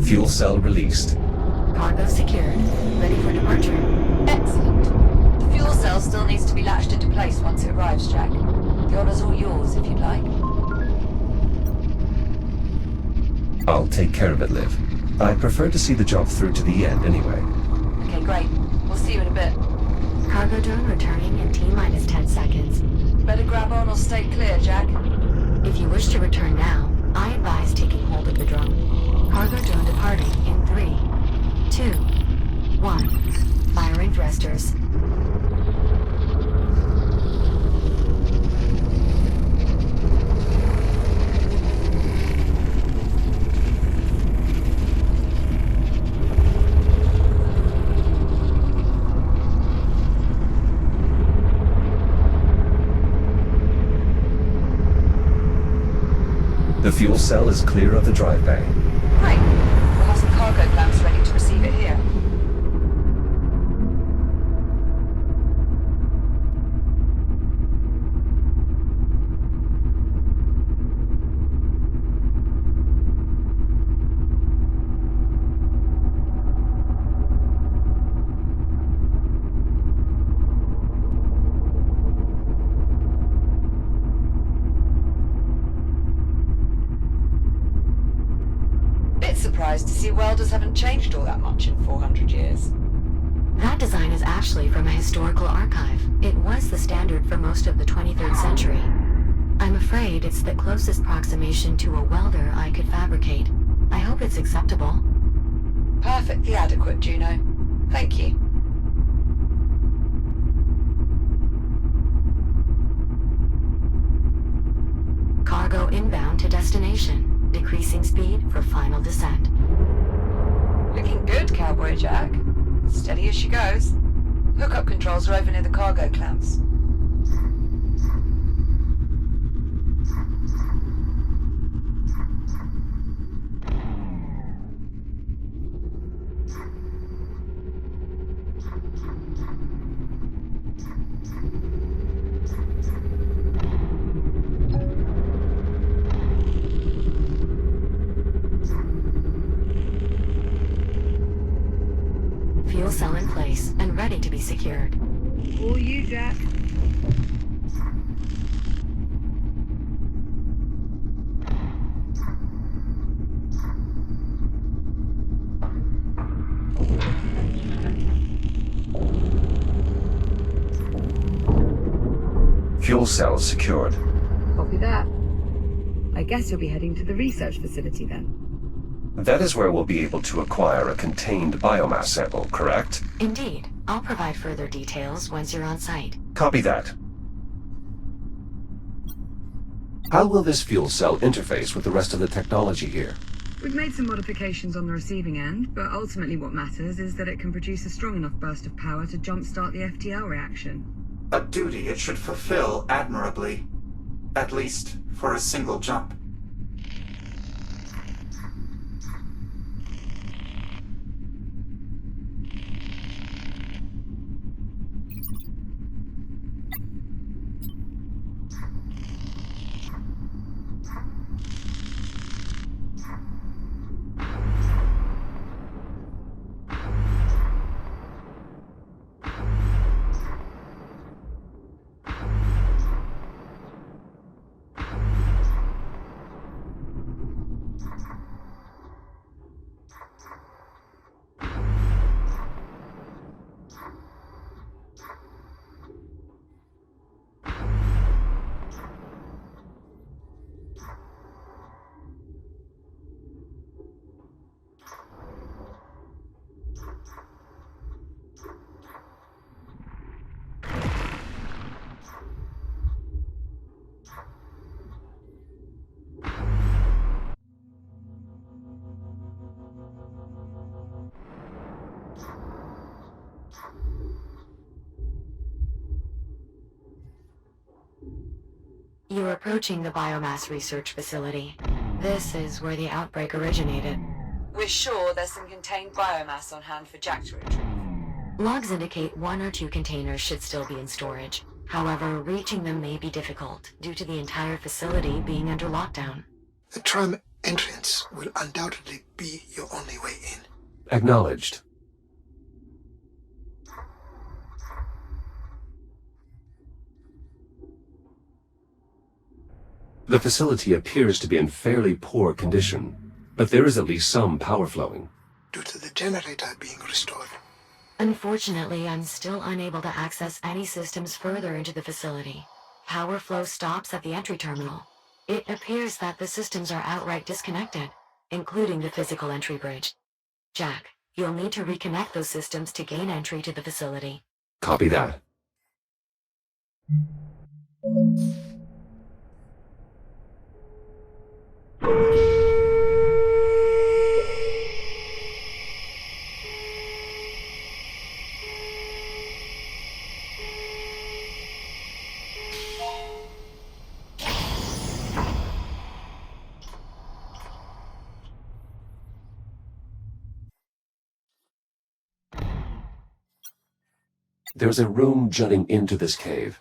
Fuel cell released. Cargo secured. Ready for departure. Excellent. The fuel cell still needs to be latched into place once it arrives, Jack. The honor's all yours if you'd like. I'll take care of it, Liv. I'd prefer to see the job through to the end anyway. Okay, great. We'll see you in a bit. Cargo drone returning in T-minus 10 seconds. Better grab on or stay clear, Jack. If you wish to return now, I advise taking hold of the drone. Cargo drone departing in 3, 2, 1. Firing thrusters. The fuel cell is clear of the drive bay. Great. We'll have some cargo clamps ready to receive it here. Surprised to see welders haven't changed all that much in 400 years. That design is actually from a historical archive. It was the standard for most of the 23rd century. I'm afraid it's the closest approximation to a welder I could fabricate. I hope it's acceptable. Perfectly adequate, Juno. Thank you. Cargo inbound to destination. Decreasing speed for final descent. Looking good, Cowboy Jack. Steady as she goes. Hookup controls are over near the cargo clamps. Fuel cell in place and ready to be secured. All you, Jack. Fuel cells secured. Copy that. I guess you'll be heading to the research facility then. That is where we'll be able to acquire a contained biomass sample, correct? Indeed. I'll provide further details once you're on site. Copy that. How will this fuel cell interface with the rest of the technology here? We've made some modifications on the receiving end, but ultimately what matters is that it can produce a strong enough burst of power to jumpstart the FTL reaction. A duty it should fulfill admirably. At least, for a single jump. You're approaching the biomass research facility. This is where the outbreak originated. We're sure there's some contained biomass on hand for Jack to retrieve. Logs indicate 1 or 2 containers should still be in storage. However, reaching them may be difficult due to the entire facility being under lockdown. Try entrance will undoubtedly be your only way in. Acknowledged. The facility appears to be in fairly poor condition, but there is at least some power flowing. Due to the generator being restored. Unfortunately, I'm still unable to access any systems further into the facility. Power flow stops at the entry terminal. It appears that the systems are outright disconnected, including the physical entry bridge. Jack, you'll need to reconnect those systems to gain entry to the facility. Copy that. There's a room jutting into this cave.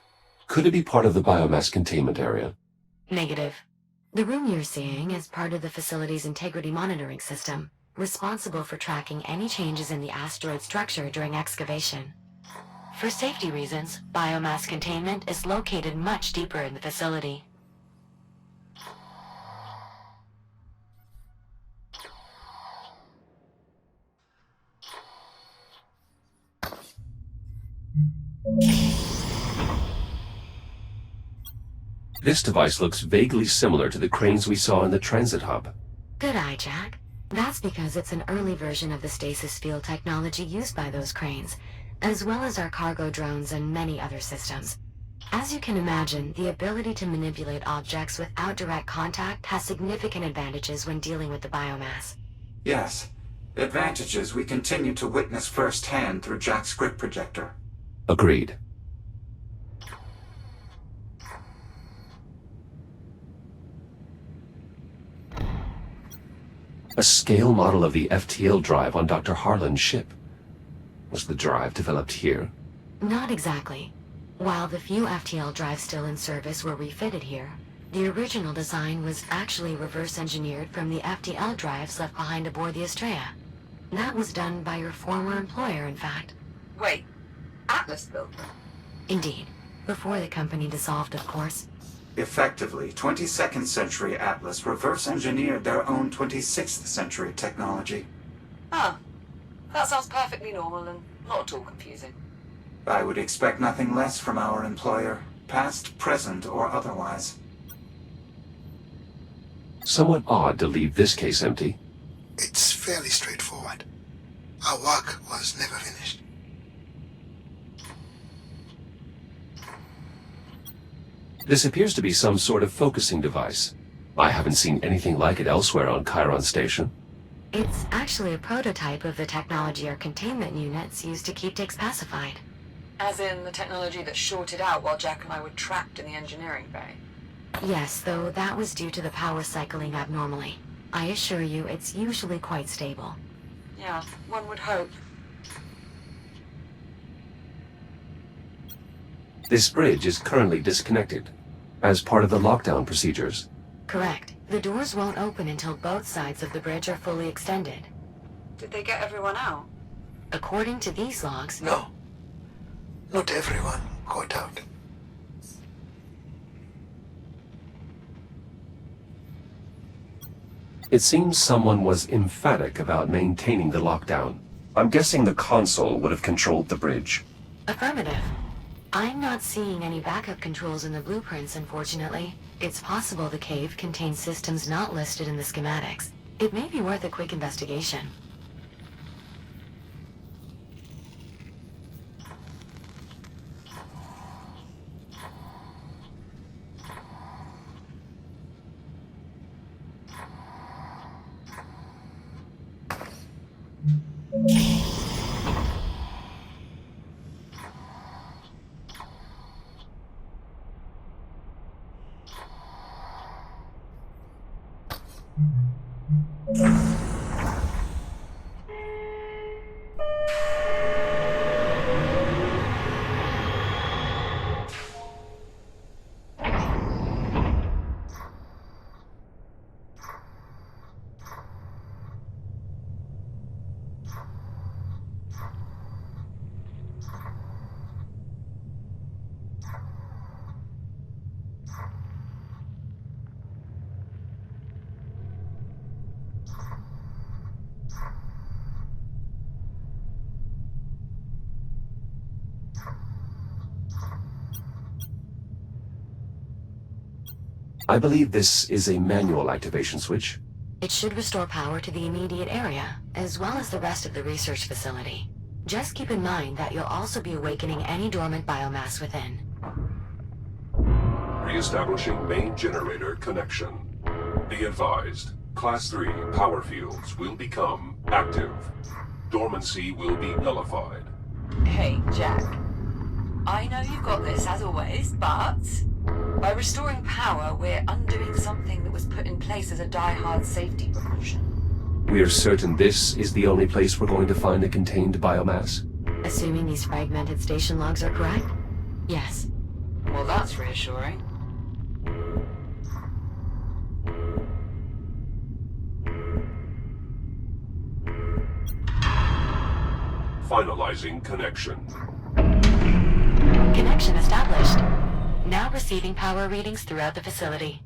Could it be part of the biomass containment area? Negative. The room you're seeing is part of the facility's integrity monitoring system, responsible for tracking any changes in the asteroid structure during excavation. For safety reasons, biomass containment is located much deeper in the facility. This device looks vaguely similar to the cranes we saw in the transit hub. Good eye, Jack. That's because it's an early version of the stasis field technology used by those cranes, as well as our cargo drones and many other systems. As you can imagine, the ability to manipulate objects without direct contact has significant advantages when dealing with the biomass. Yes, advantages we continue to witness firsthand through Jack's grip projector. Agreed. A scale model of the FTL drive on Dr. Harlan's ship. Was the drive developed here? Not exactly. While the few FTL drives still in service were refitted here, the original design was actually reverse engineered from the FTL drives left behind aboard the Estrella. That was done by your former employer, in fact. Wait, Atlas built them? Indeed. Before the company dissolved, of course. Effectively, 22nd century Atlas reverse engineered their own 26th century technology. Ah, that sounds perfectly normal and not at all confusing. I would expect nothing less from our employer, past, present, or otherwise. Somewhat odd to leave this case empty. It's fairly straightforward. Our work was never finished. This appears to be some sort of focusing device. I haven't seen anything like it elsewhere on Chiron Station. It's actually a prototype of the technology our containment units use to keep Dix pacified. As in the technology that shorted out while Jack and I were trapped in the engineering bay. Yes, though that was due to the power cycling abnormally. I assure you, it's usually quite stable. Yeah, one would hope. This bridge is currently disconnected, as part of the lockdown procedures. Correct. The doors won't open until both sides of the bridge are fully extended. Did they get everyone out? According to these logs... No. Not everyone got out. It seems someone was emphatic about maintaining the lockdown. I'm guessing the console would have controlled the bridge. Affirmative. I'm not seeing any backup controls in the blueprints, unfortunately. It's possible the cave contains systems not listed in the schematics. It may be worth a quick investigation. I believe this is a manual activation switch. It should restore power to the immediate area, as well as the rest of the research facility. Just keep in mind that you'll also be awakening any dormant biomass within. Re-establishing main generator connection. Be advised, Class 3 power fields will become active. Dormancy will be nullified. Hey, Jack. I know you've got this, as always, but by restoring power, we're undoing something that was put in place as a die-hard safety precaution. We're certain this is the only place we're going to find a contained biomass? Assuming these fragmented station logs are correct? Yes. Well, that's reassuring. Finalizing connection. Connection established. Now receiving power readings throughout the facility.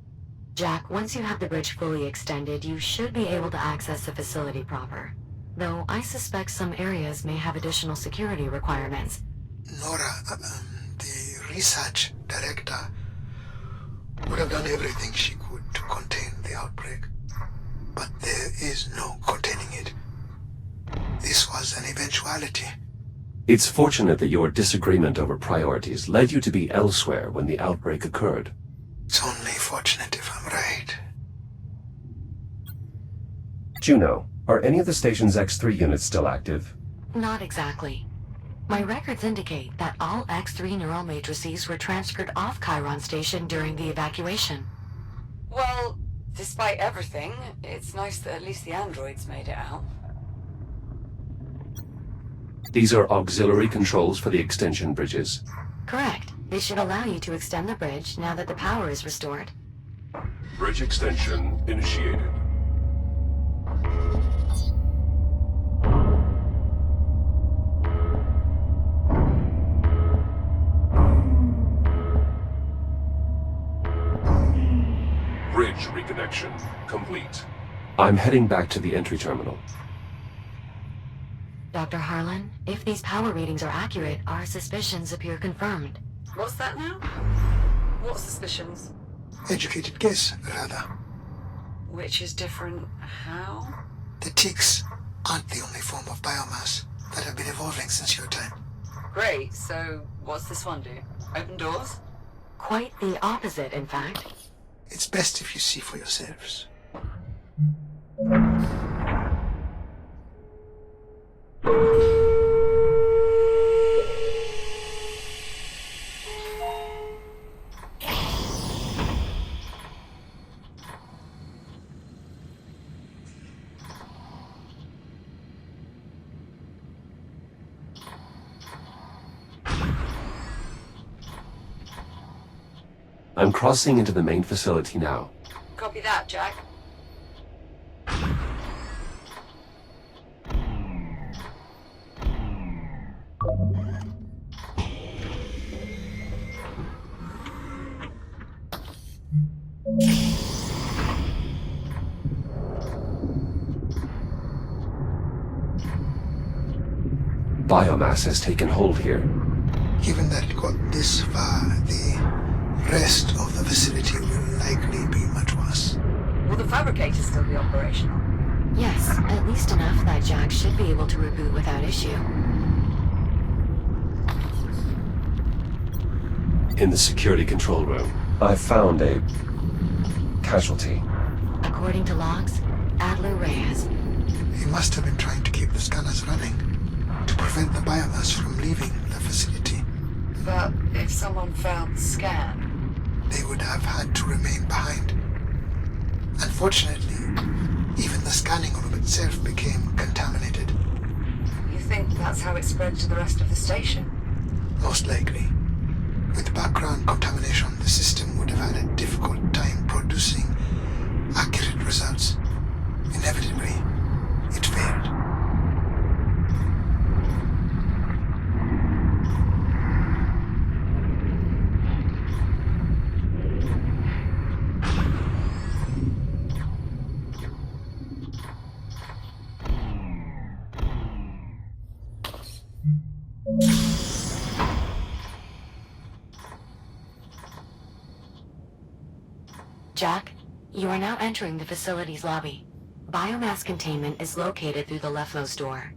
Jack, once you have the bridge fully extended, you should be able to access the facility proper. Though I suspect some areas may have additional security requirements. Nora, the research director, would have done everything she could to contain the outbreak. But there is no containing it. This was an eventuality. It's fortunate that your disagreement over priorities led you to be elsewhere when the outbreak occurred. It's only fortunate if I'm right. Juno, are any of the station's X3 units still active? Not exactly. My records indicate that all X3 neural matrices were transferred off Chiron Station during the evacuation. Well, despite everything, it's nice that at least the androids made it out. These are auxiliary controls for the extension bridges. Correct. They should allow you to extend the bridge now that the power is restored. Bridge extension initiated. Bridge reconnection complete. I'm heading back to the entry terminal. Dr. Harlan, if these power readings are accurate, our suspicions appear confirmed. What's that now? What suspicions? Educated guess, rather. Which is different how? The ticks aren't the only form of biomass that have been evolving since your time. Great, so what's this one do? Open doors? Quite the opposite, in fact. It's best if you see for yourselves. I'm crossing into the main facility now. Copy that, Jack. Biomass has taken hold here. Given that it got this far, the rest of the facility will likely be much worse. Will the fabricator still be operational? Yes, at least enough that Jack should be able to reboot without issue. In the security control room, I found a casualty. According to logs, Adler Reyes. He must have been trying to keep the scanners running to prevent the biomass from leaving the facility. But if someone found the scan... They would have had to remain behind. Unfortunately, even the scanning room itself became contaminated. You think that's how it spread to the rest of the station? Most likely. With background contamination, the system would have had a difficult time producing accurate results. Inevitably, it failed. Jack, you are now entering the facility's lobby. Biomass containment is located through the leftmost door.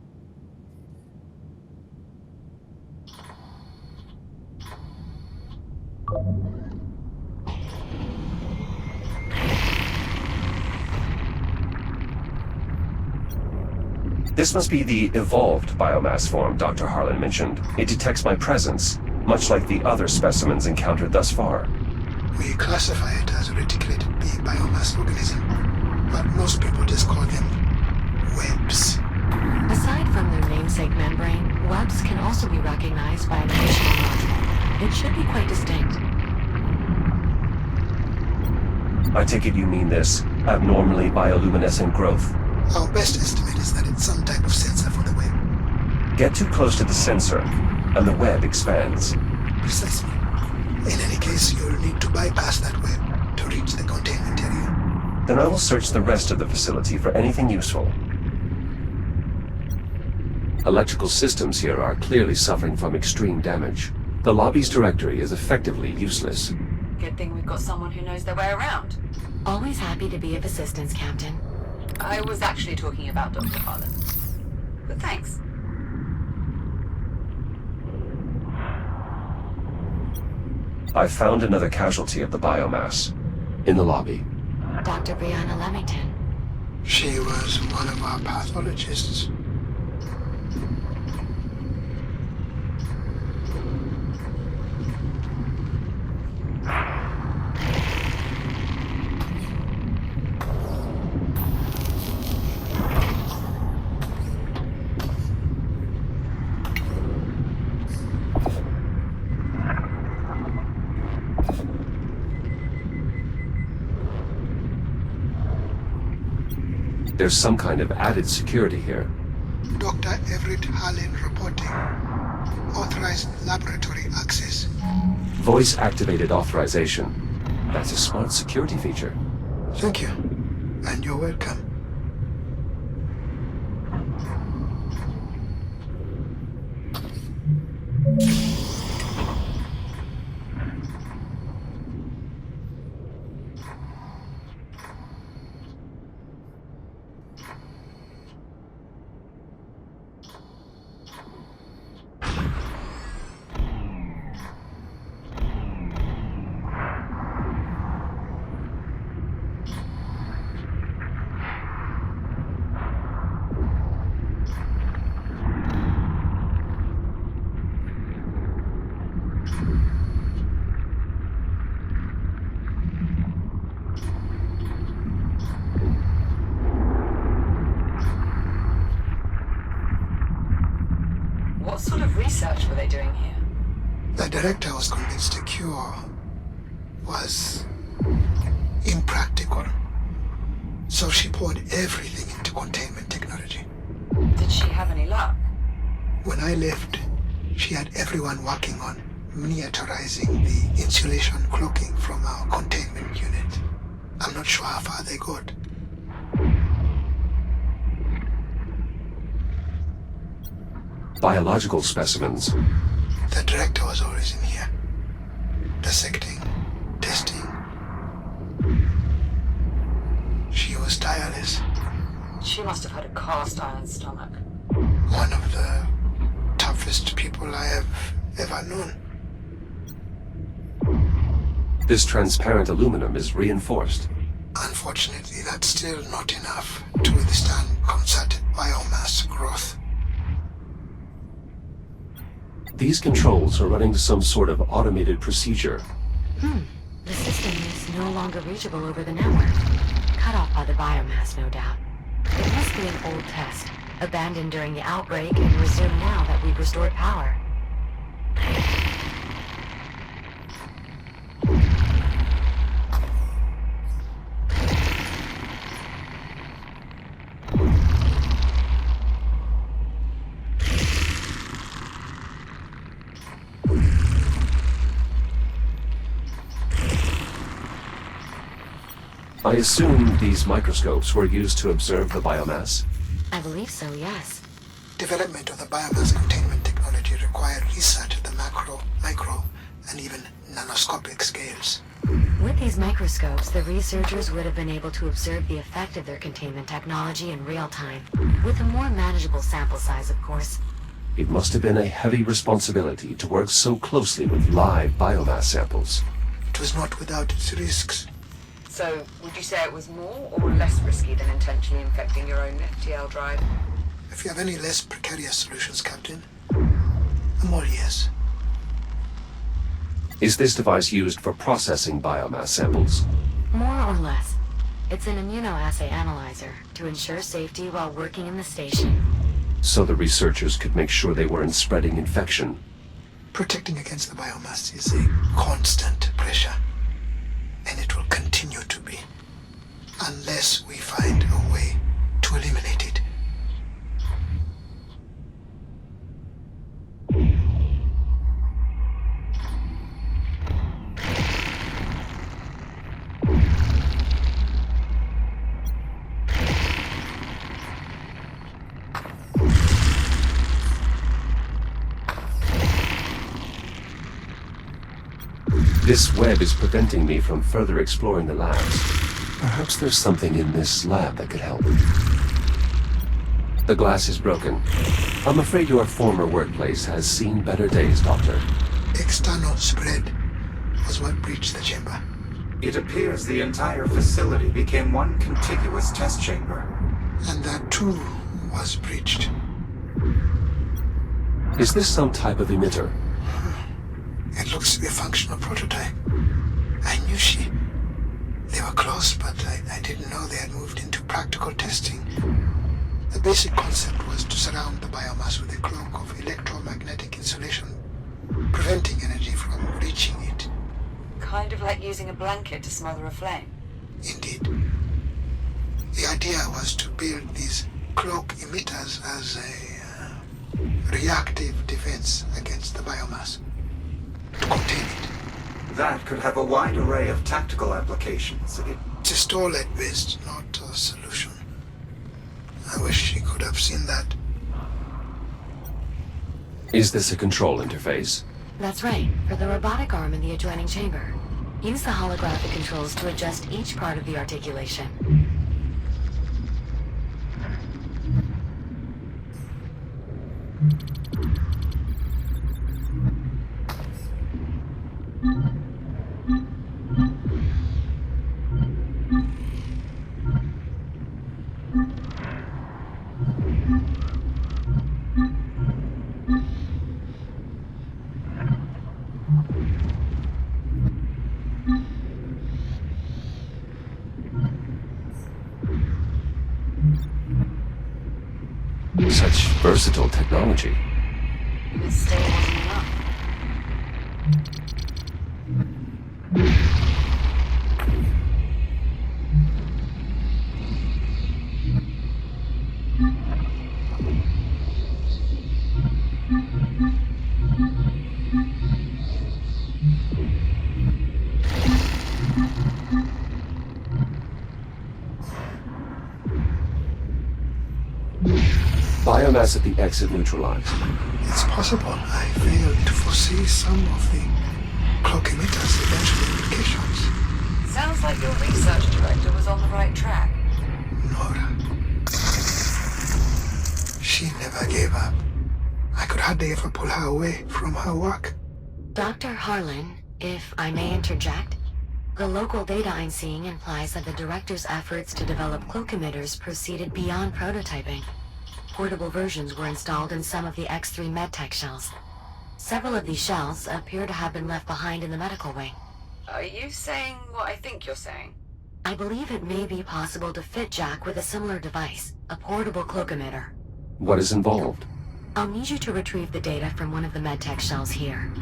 This must be the evolved biomass form Dr. Harlan mentioned. It detects my presence, much like the other specimens encountered thus far. We classify it as a reticulated B biomass organism, but most people just call them webs. Aside from their namesake membrane, webs can also be recognized by an additional nodule. It should be quite distinct. I take it you mean this abnormally bioluminescent growth. Our best estimate is that it's some type of sensor for the web. Get too close to the sensor, and the web expands. Precisely. In any case, you'll need to bypass that web to reach the containment area. Then I will search the rest of the facility for anything useful. Electrical systems here are clearly suffering from extreme damage. The lobby's directory is effectively useless. Good thing we've got someone who knows their way around. Always happy to be of assistance, Captain. I was actually talking about Dr. Harlan. But thanks. I found another casualty of the biomass. In the lobby. Dr. Brianna Leamington. She was one of our pathologists. There's some kind of added security here. Dr. Everett Harlan reporting. Authorized laboratory access. Voice-activated authorization. That's a smart security feature. Thank you. And you're welcome. What sort of research were they doing here? The director was convinced a cure was impractical. So she poured everything into containment technology. Did she have any luck? When I left, she had everyone working on miniaturizing the insulation cloaking from our containment unit. I'm not sure how far they got. Biological specimens. The director was always in here. Dissecting, testing. She was tireless. She must have had a cast iron stomach. One of the toughest people I have ever known. This transparent aluminum is reinforced. Unfortunately, that's still not enough to withstand concerted biomass growth. These controls are running some sort of automated procedure. The system is no longer reachable over the network. Cut off by the biomass, no doubt. It must be an old test, abandoned during the outbreak and resumed now that we've restored power. I assume these microscopes were used to observe the biomass? I believe so, yes. Development of the biomass containment technology required research at the macro, micro, and even nanoscopic scales. With these microscopes, the researchers would have been able to observe the effect of their containment technology in real time, with a more manageable sample size, of course. It must have been a heavy responsibility to work so closely with live biomass samples. It was not without its risks. So, would you say it was more or less risky than intentionally infecting your own FTL drive? If you have any less precarious solutions, Captain, I'm all yes. Is this device used for processing biomass samples? More or less. It's an immunoassay analyzer to ensure safety while working in the station. So the researchers could make sure they weren't spreading infection. Protecting against the biomass is a constant pressure, and it will continue to be, unless we find a way to eliminate it. This web is preventing me from further exploring the labs. Perhaps there's something in this lab that could help. The glass is broken. I'm afraid your former workplace has seen better days, Doctor. External spread was what breached the chamber. It appears the entire facility became one contiguous test chamber. And that too was breached. Is this some type of emitter? It looks to be a functional prototype. I knew they were close, but I didn't know they had moved into practical testing. The basic concept was to surround the biomass with a cloak of electromagnetic insulation, preventing energy from reaching it. Kind of like using a blanket to smother a flame. Indeed. The idea was to build these cloak emitters as a reactive defense against the biomass. To contain it. That could have a wide array of tactical applications. It's a stall at best, not a solution. I wish she could have seen that. Is this a control interface? That's right, for the robotic arm in the adjoining chamber. Use the holographic controls to adjust each part of the articulation. Such versatile technology. It still wasn't enough. Biomass at the exit neutralized. It's possible I failed to foresee some of the cloak emitter's eventual implications. Sounds like your research director was on the right track. Nora. She never gave up. I could hardly ever pull her away from her work. Dr. Harlan, if I may interject, the local data I'm seeing implies that the director's efforts to develop cloak emitters proceeded beyond prototyping. Portable versions were installed in some of the X3 medtech shells. Several of these shells appear to have been left behind in the medical wing. Are you saying what I think you're saying? I believe it may be possible to fit Jack with a similar device, a portable cloak emitter. What is involved? I'll need you to retrieve the data from one of the medtech shells here.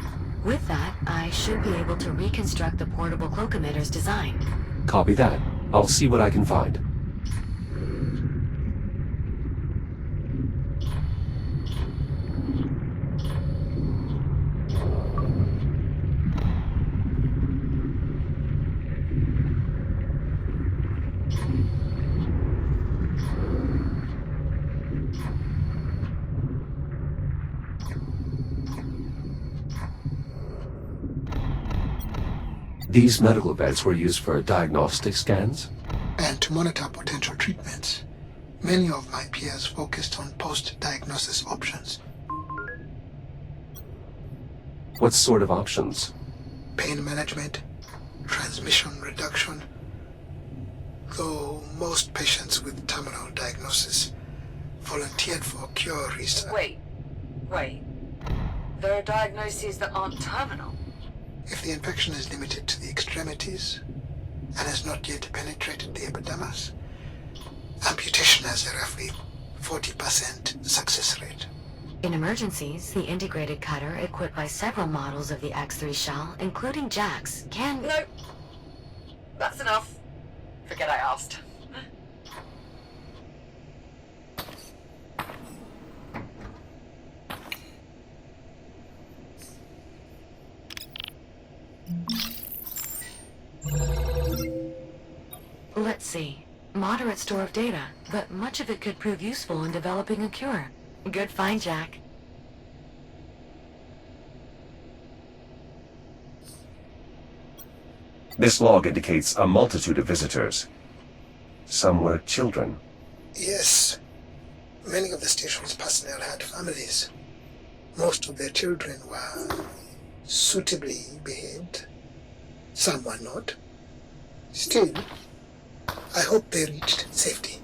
With that, I should be able to reconstruct the portable cloak emitter's design. Copy that. I'll see what I can find. These medical beds were used for diagnostic scans? And to monitor potential treatments. Many of my peers focused on post-diagnosis options. What sort of options? Pain management, transmission reduction. Though most patients with terminal diagnosis volunteered for cure research. Wait. There are diagnoses that aren't terminal. If the infection is limited to the extremities and has not yet penetrated the epidermis, amputation has a roughly 40% success rate. In emergencies, the integrated cutter, equipped by several models of the X3 shell, including Jack's, can... No. That's enough. Forget I asked. Let's see. Moderate store of data, but much of it could prove useful in developing a cure. Good find, Jack. This log indicates a multitude of visitors. Some were children. Yes. Many of the station's personnel had families. Most of their children were suitably behaved. Some were not. Still, I hope they reached safety.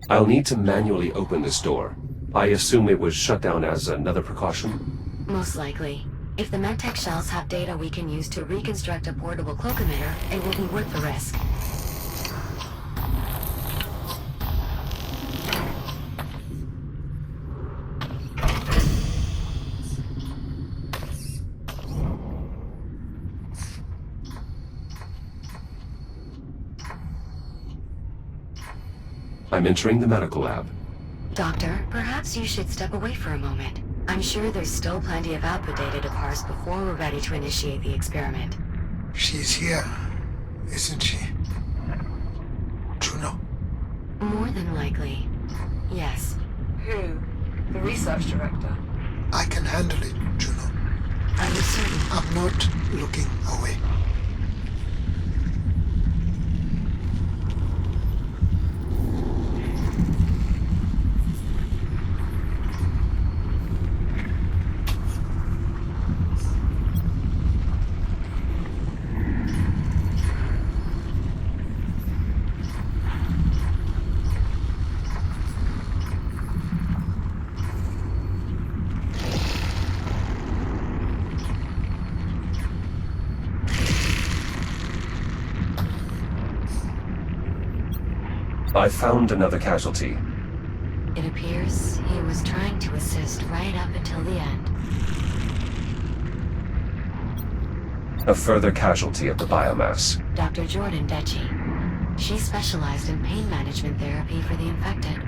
I'll need to manually open this door. I assume it was shut down as another precaution? Most likely. If the medtech shells have data we can use to reconstruct a portable cloak emitter, it will be worth the risk. I'm entering the medical lab. Doctor, perhaps you should step away for a moment. I'm sure there's still plenty of output data to parse before we're ready to initiate the experiment. She's here, isn't she? Juno? More than likely. Yes. Who? The research director? I can handle it, Juno. Are you certain? I'm not looking away. I found another casualty. It appears he was trying to assist right up until the end. A further casualty of the biomass. Dr. Jordan Desci. She specialized in pain management therapy for the infected.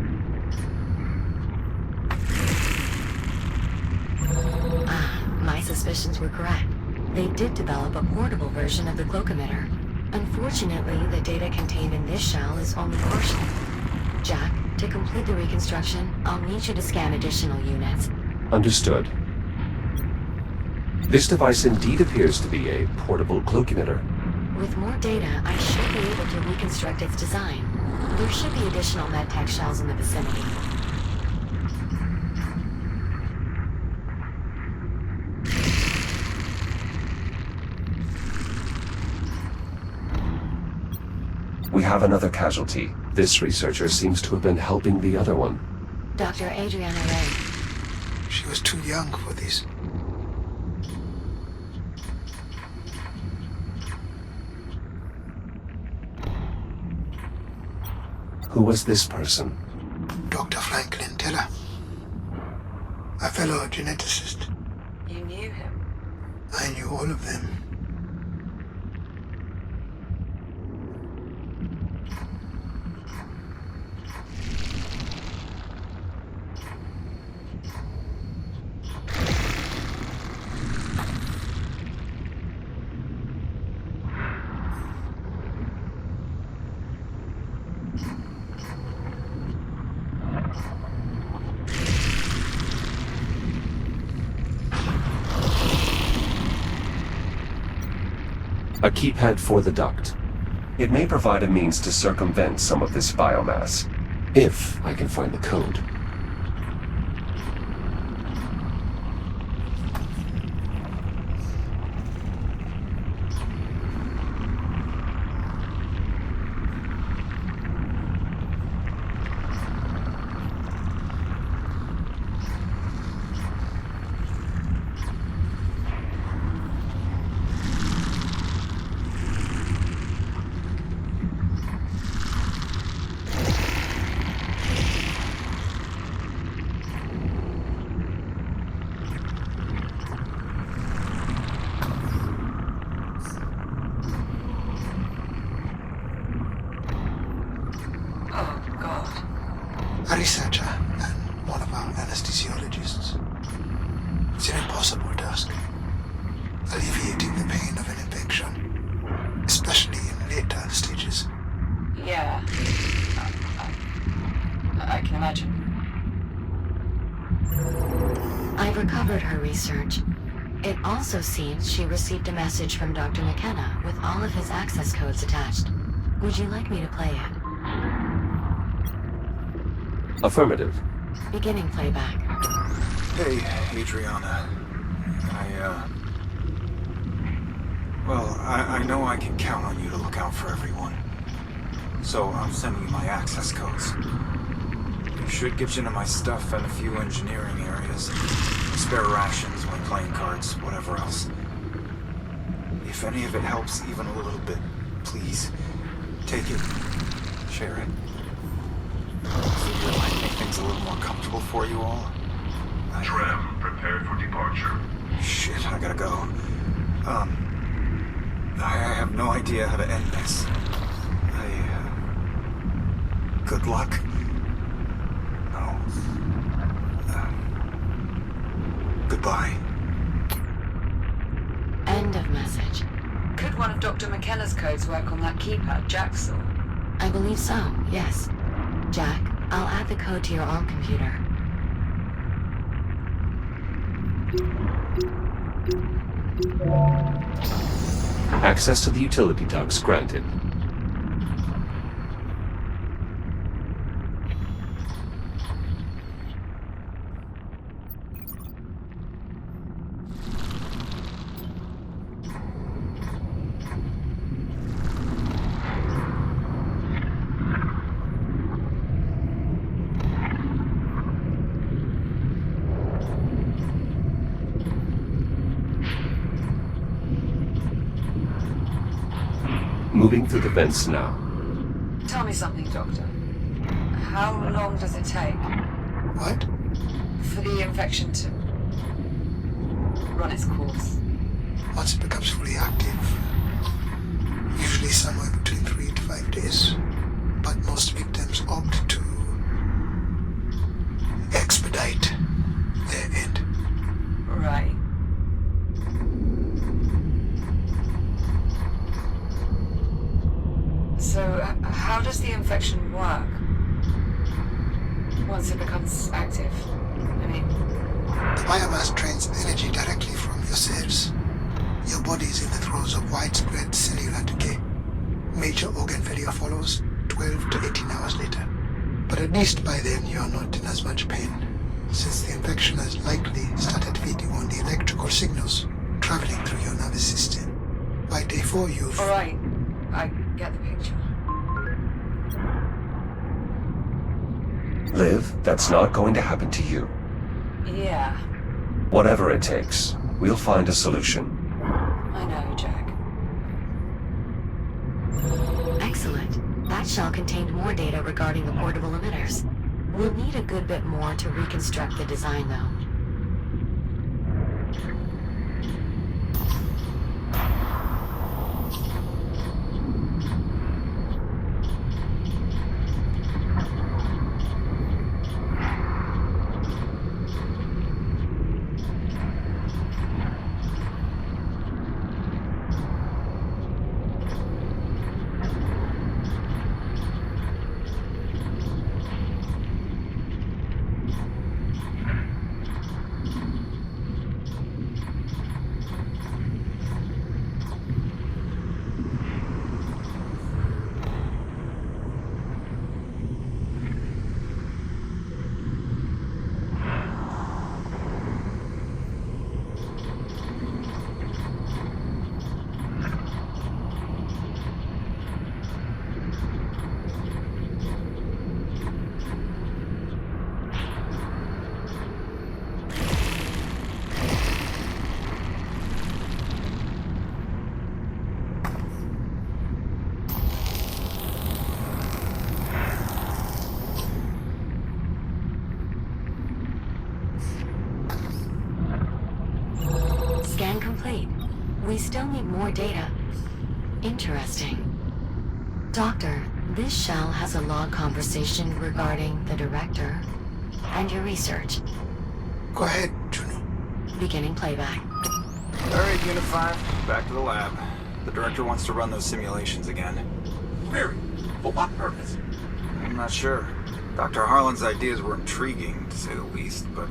My suspicions were correct. They did develop a portable version of the Cloak Emitter. Unfortunately, the data contained in this shell is only partial. Jack, to complete the reconstruction, I'll need you to scan additional units. Understood. This device indeed appears to be a portable cloak emitter. With more data, I should be able to reconstruct its design. There should be additional medtech shells in the vicinity. We have another casualty. This researcher seems to have been helping the other one. Dr. Adriana Reyes. She was too young for this. Who was this person? Dr. Franklin Teller. A fellow geneticist. You knew him? I knew all of them. A keypad for the duct. It may provide a means to circumvent some of this biomass, if I can find the code. A researcher and one of our anesthesiologists. It's an impossible task. Alleviating the pain of an infection, especially in later stages. Yeah. I can imagine. I've recovered her research. It also seems she received a message from Dr. McKenna with all of his access codes attached. Would you like me to play it? Affirmative. Beginning playback. Hey, Adriana. I know I can count on you to look out for everyone. So I'm sending you my access codes. You should get you into my stuff and a few engineering areas. Spare rations, my playing cards, whatever else. If any of it helps even a little bit, please, take it. Share it. Figure it might make things a little more comfortable for you all. Tram, prepared for departure. Shit, I gotta go. I have no idea how to end this. Good luck. No. Goodbye. End of message. Could one of Dr. McKenna's codes work on that keypad Jack saw? I believe so, yes. Jack, I'll add the code to your ARM computer. Access to the utility ducts granted. Moving through the vents now. Tell me something, Doctor. How long does it take What? for the infection to run its course? Once it becomes fully active, usually somewhere between 3 to 5 days. But most victims opt to expedite their end. Right. So, how does the infection work once it becomes active? I mean... The biomass drains energy directly from your cells. Your body is in the throes of widespread cellular decay. Major organ failure follows 12 to 18 hours later. But at least by then you are not in as much pain, since the infection has likely started feeding on the electrical signals traveling through your nervous system. By day 4 you've... Alright, I get the picture. Liv, that's not going to happen to you. Yeah, Whatever it takes, we'll find a solution. I know, Jack. Excellent. That shell contained more data regarding the portable emitters. We'll need a good bit more to reconstruct the design, though. We still need more data. Interesting. Doctor, this shell has a log conversation regarding the director and your research. Go ahead, Juno. Beginning playback. Alright, Unit 5, back to the lab. The director wants to run those simulations again. Query. For what purpose? I'm not sure. Dr. Harlan's ideas were intriguing, to say the least, but,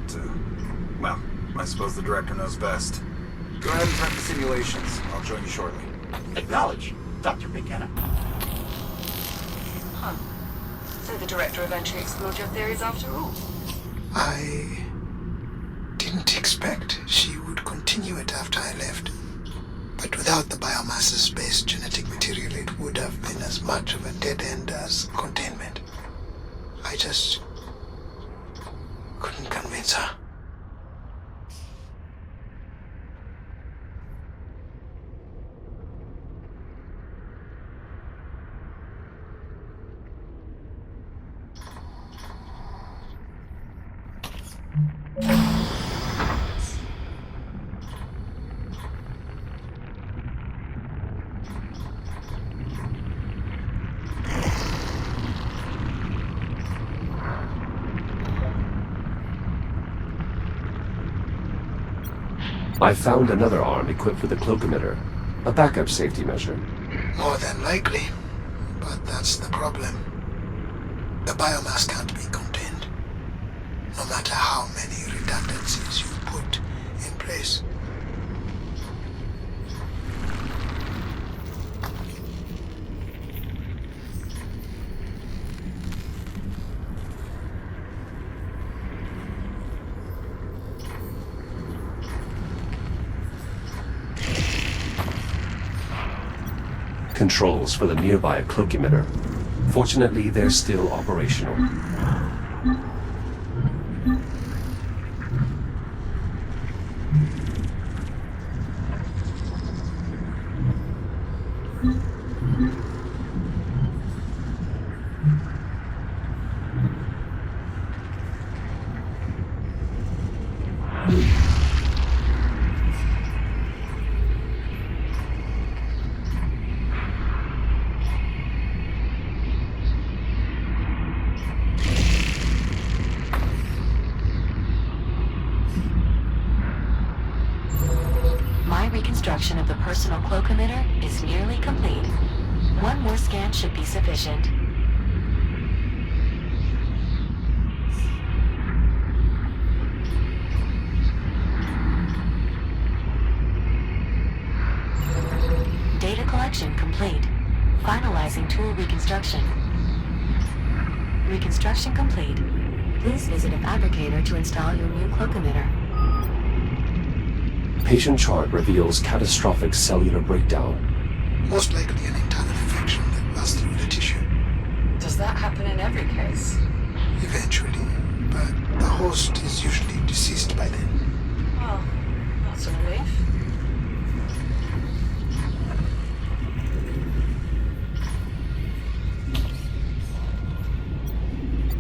well, I suppose the director knows best. Go ahead and prep the simulations. I'll join you shortly. Acknowledge, Dr. McKenna. Huh. So the director eventually explored your theories after all? I didn't expect she would continue it after I left. But without the biomasses-based genetic material, it would have been as much of a dead end as containment. I just couldn't convince her. I found another arm equipped with a Cloak Emitter, a backup safety measure. More than likely, but that's the problem. The biomass can't be contained, no matter how many redundancies you put in place. Controls for the nearby Cloak Emitter. Fortunately, they're still operational. Reconstruction of the personal Cloak Emitter is nearly complete. One more scan should be sufficient. Data collection complete. Finalizing tool reconstruction. Reconstruction complete. Please visit a fabricator to install your new Cloak Emitter. Patient chart reveals catastrophic cellular breakdown. Most likely an internal infection that passed through the tissue. Does that happen in every case? Eventually, but the host is usually deceased by then. Well, that's a relief.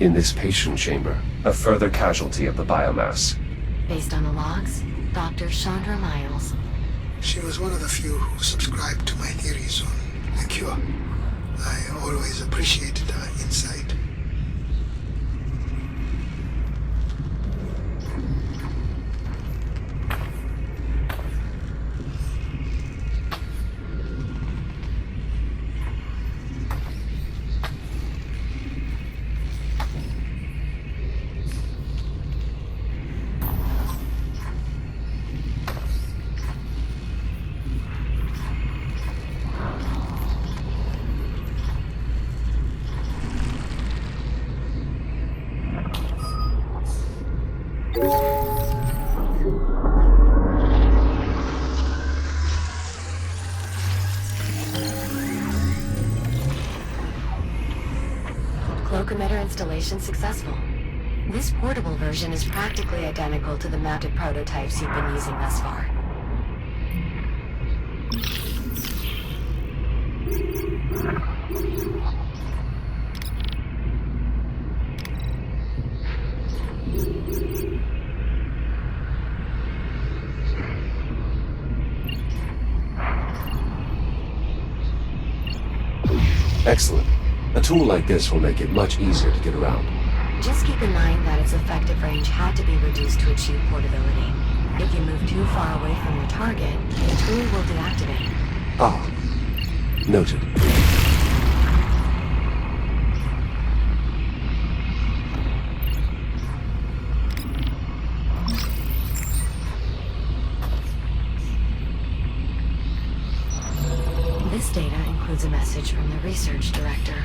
In this patient chamber, a further casualty of the biomass. Based on the logs, Dr. Chandra Miles. She was one of the few who subscribed to my theories on the cure. I always appreciated her insight. Cloak Emitter installation successful. This portable version is practically identical to the mounted prototypes you've been using thus far. Excellent. A tool like this will make it much easier to get around. Just keep in mind that its effective range had to be reduced to achieve portability. If you move too far away from your target, the tool will deactivate. Ah. Noted. This data includes a message from the research director,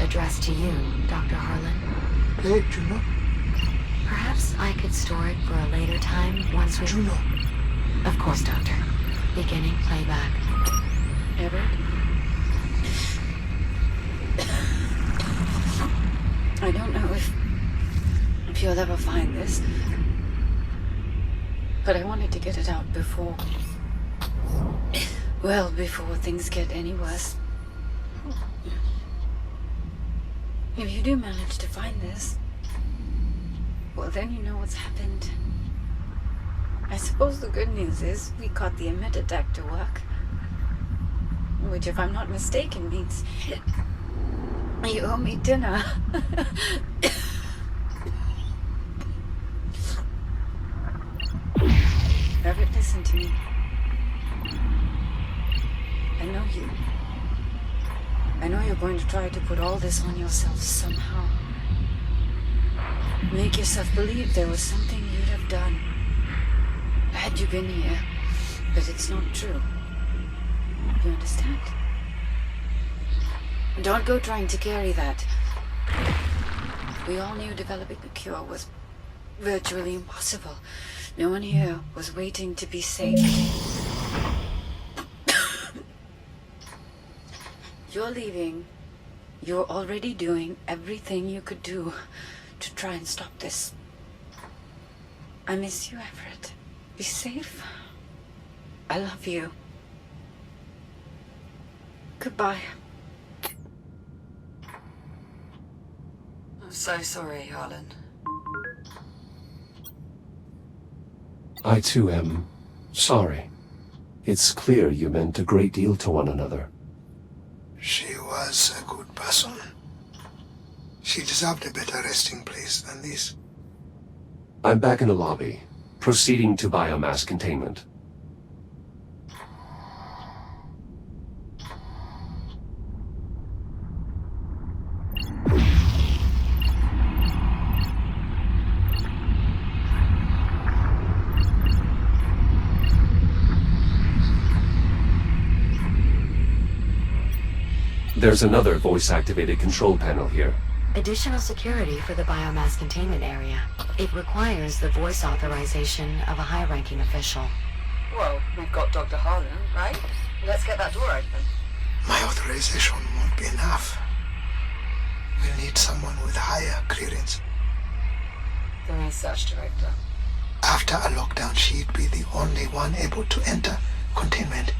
addressed to you, Dr. Harlan. Hey, Juno. Perhaps I could store it for a later time once we... Juno. Of course, Doctor. Beginning playback. Everett? I don't know if you'll ever find this, but I wanted to get it out before... Well, before things get any worse. If you do manage to find this, well, then you know what's happened. I suppose the good news is we got the emitter deck to work. Which, if I'm not mistaken, means you owe me dinner. Everett, listen to me. I know you. I know you're going to try to put all this on yourself somehow. Make yourself believe there was something you'd have done had you been here, but it's not true. You understand? Don't go trying to carry that. We all knew developing a cure was virtually impossible. No one here was waiting to be saved. You're leaving. You're already doing everything you could do to try and stop this. I miss you, Everett. Be safe. I love you. Goodbye. I'm so sorry, Harlan. I too am sorry. It's clear you meant a great deal to one another. She was a good person. She deserved a better resting place than this. I'm back in the lobby, proceeding to biomass containment. There's another voice-activated control panel here. Additional security for the biomass containment area. It requires the voice authorization of a high-ranking official. Well, we've got Dr. Harlan, right? Let's get that door open. My authorization won't be enough. We'll need someone with higher clearance. The research director. After a lockdown, she'd be the only one able to enter containment.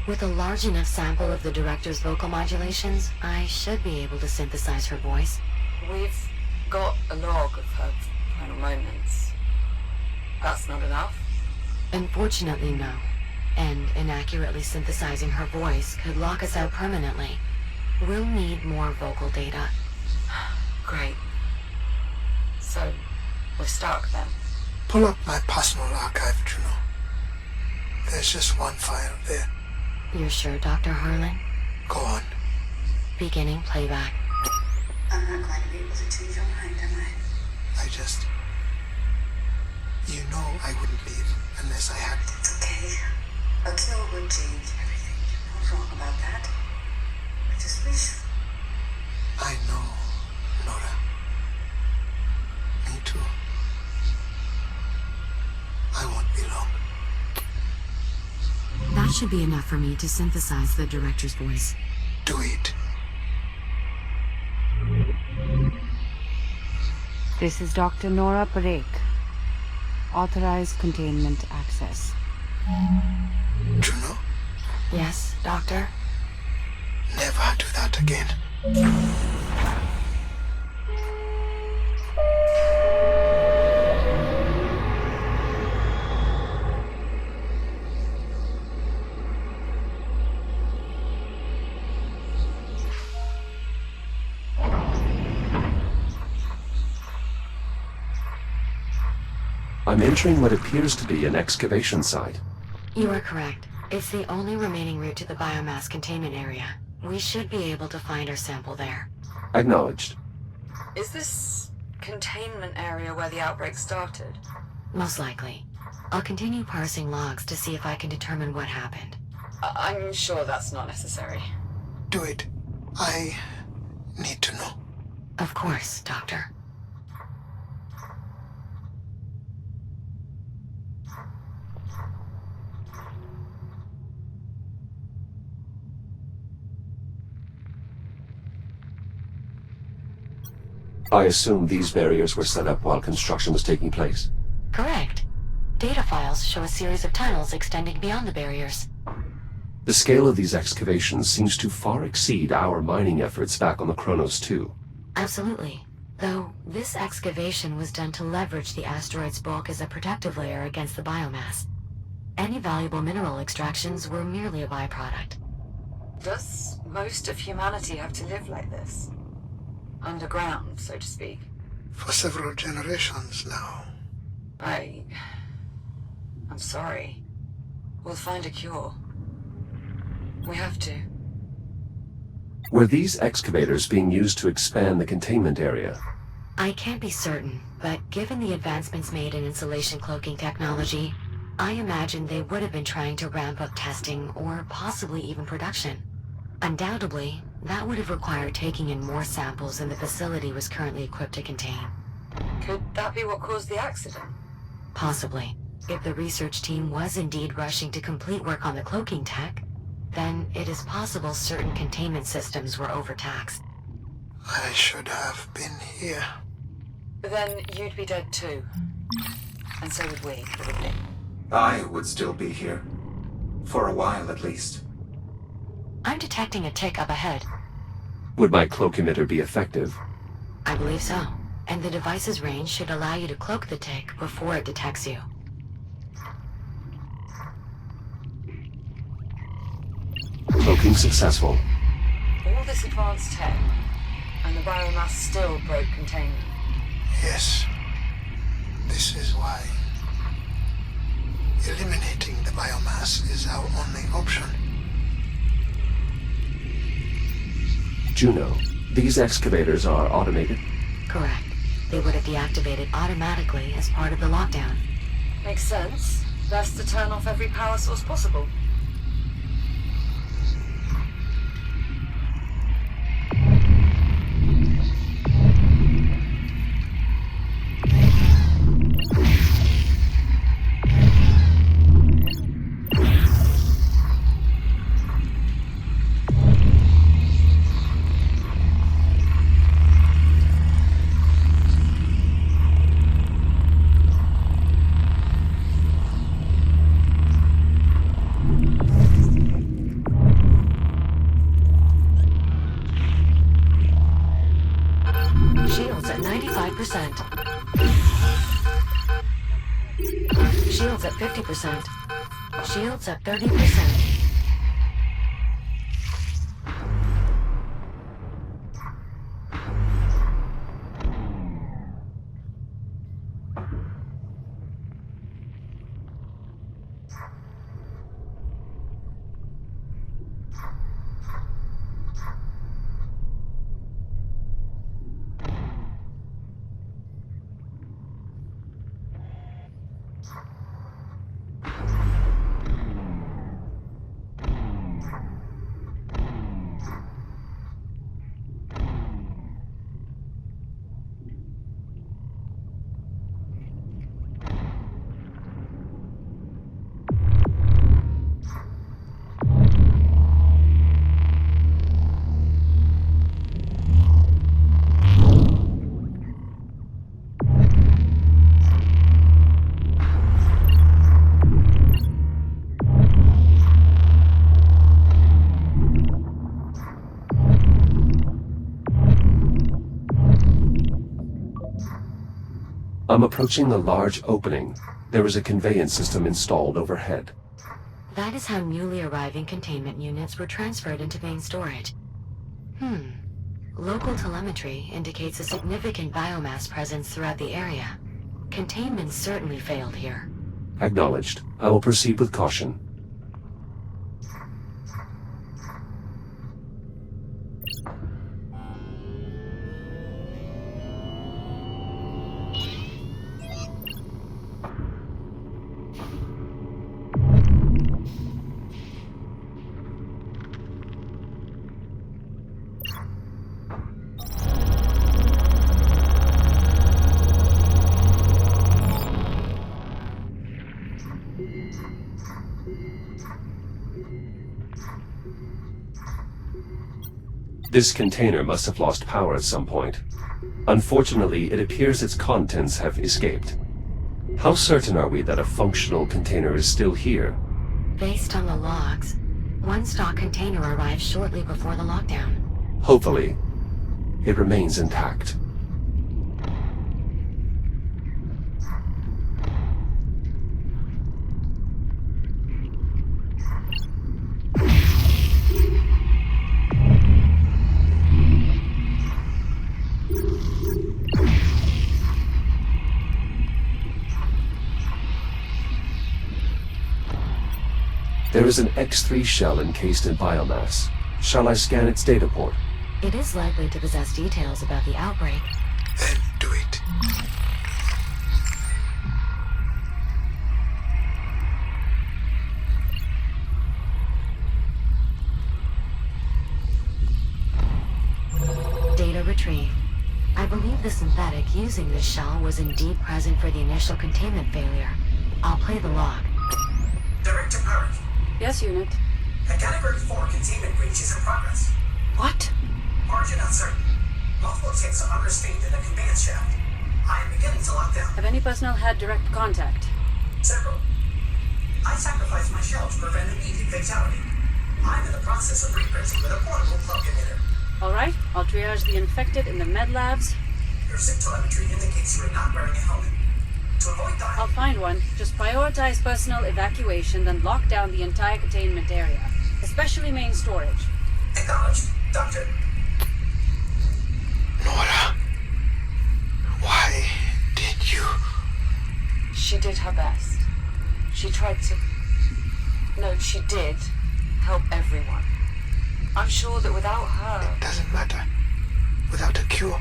With a large enough sample of the director's vocal modulations, I should be able to synthesize her voice. We've got a log of her final moments. That's not enough? Unfortunately, no. And inaccurately synthesizing her voice could lock us out permanently. We'll need more vocal data. Great. So, we're stuck then? Pull up my personal archive, Juno. There's just one file there. You're sure, Dr. Harlan? Go on. Beginning playback. I'm not going to be able to change your mind, am I? I just... You know I wouldn't leave unless I had... It's okay. A cure would change everything. You're not wrong about that. I just wish... I know, Nora. Me too. I won't be long. That should be enough for me to synthesize the director's voice. Do it. This is Dr. Nora Parek. Authorized containment access. Juno, Yes, Doctor? never do that again. I'm entering what appears to be an excavation site. You are correct. It's the only remaining route to the biomass containment area. We should be able to find our sample there. Acknowledged. Is this containment area where the outbreak started? Most likely. I'll continue parsing logs to see if I can determine what happened. I'm sure that's not necessary. Do it. I need to know. Of course, Doctor. I assume these barriers were set up while construction was taking place. Correct. Data files show a series of tunnels extending beyond the barriers. The scale of these excavations seems to far exceed our mining efforts back on the Kronos 2. Absolutely. Though, this excavation was done to leverage the asteroid's bulk as a protective layer against the biomass. Any valuable mineral extractions were merely a byproduct. Does most of humanity have to live like this? Underground, so to speak? For several generations now. I'm sorry. We'll find a cure. We have to. Were these excavators being used to expand the containment area? I can't be certain, but given the advancements made in insulation cloaking technology, I imagine they would have been trying to ramp up testing or possibly even production. Undoubtedly, that would have required taking in more samples than the facility was currently equipped to contain. Could that be what caused the accident? Possibly. If the research team was indeed rushing to complete work on the cloaking tech, then it is possible certain containment systems were overtaxed. I should have been here. Then you'd be dead too. And so would we, probably. I would still be here. For a while, at least. I'm detecting a tick up ahead. Would my Cloak Emitter be effective? I believe so. And the device's range should allow you to cloak the tick before it detects you. Cloaking successful. All this advanced tech, and the biomass still broke containment. Yes. This is why eliminating the biomass is our only option. Juno, these excavators are automated? Correct. They would have deactivated automatically as part of the lockdown. Makes sense. Best to turn off every power source possible. Shields at 50%. Shields at 30%. I'm approaching the large opening. There is a conveyance system installed overhead. That is how newly arriving containment units were transferred into main storage. Local telemetry indicates a significant biomass presence throughout the area. Containment certainly failed here. Acknowledged. I will proceed with caution. This container must have lost power at some point. Unfortunately, it appears its contents have escaped. How certain are we that a functional container is still here? Based on the logs, one stock container arrived shortly before the lockdown. Hopefully, it remains intact. There is an X3 shell encased in biomass. Shall I scan its data port? It is likely to possess details about the outbreak. Then do it. Data retrieved. I believe the synthetic using this shell was indeed present for the initial containment failure. I'll play the log. Director Garrick. Yes, Unit. A Category 4 containment breach is in progress. What? Origin uncertain. Multiple ticks are unrestrained in the conveyance shaft. I am beginning to lock down. Have any personnel had direct contact? Several. I sacrificed my shell to prevent immediate fatality. I'm in the process of reprinting with a portable Cloak Emitter. Alright, I'll triage the infected in the med labs. Your SIG telemetry indicates you are not wearing a helmet. To avoid dying... I'll find one. Just prioritize personnel evacuation, then lock down the entire containment area. Especially main storage. Acknowledged, Doctor. Nora, why did you... She did her best. She tried to... No, she did help everyone. I'm sure that without her... It doesn't matter. Without a cure,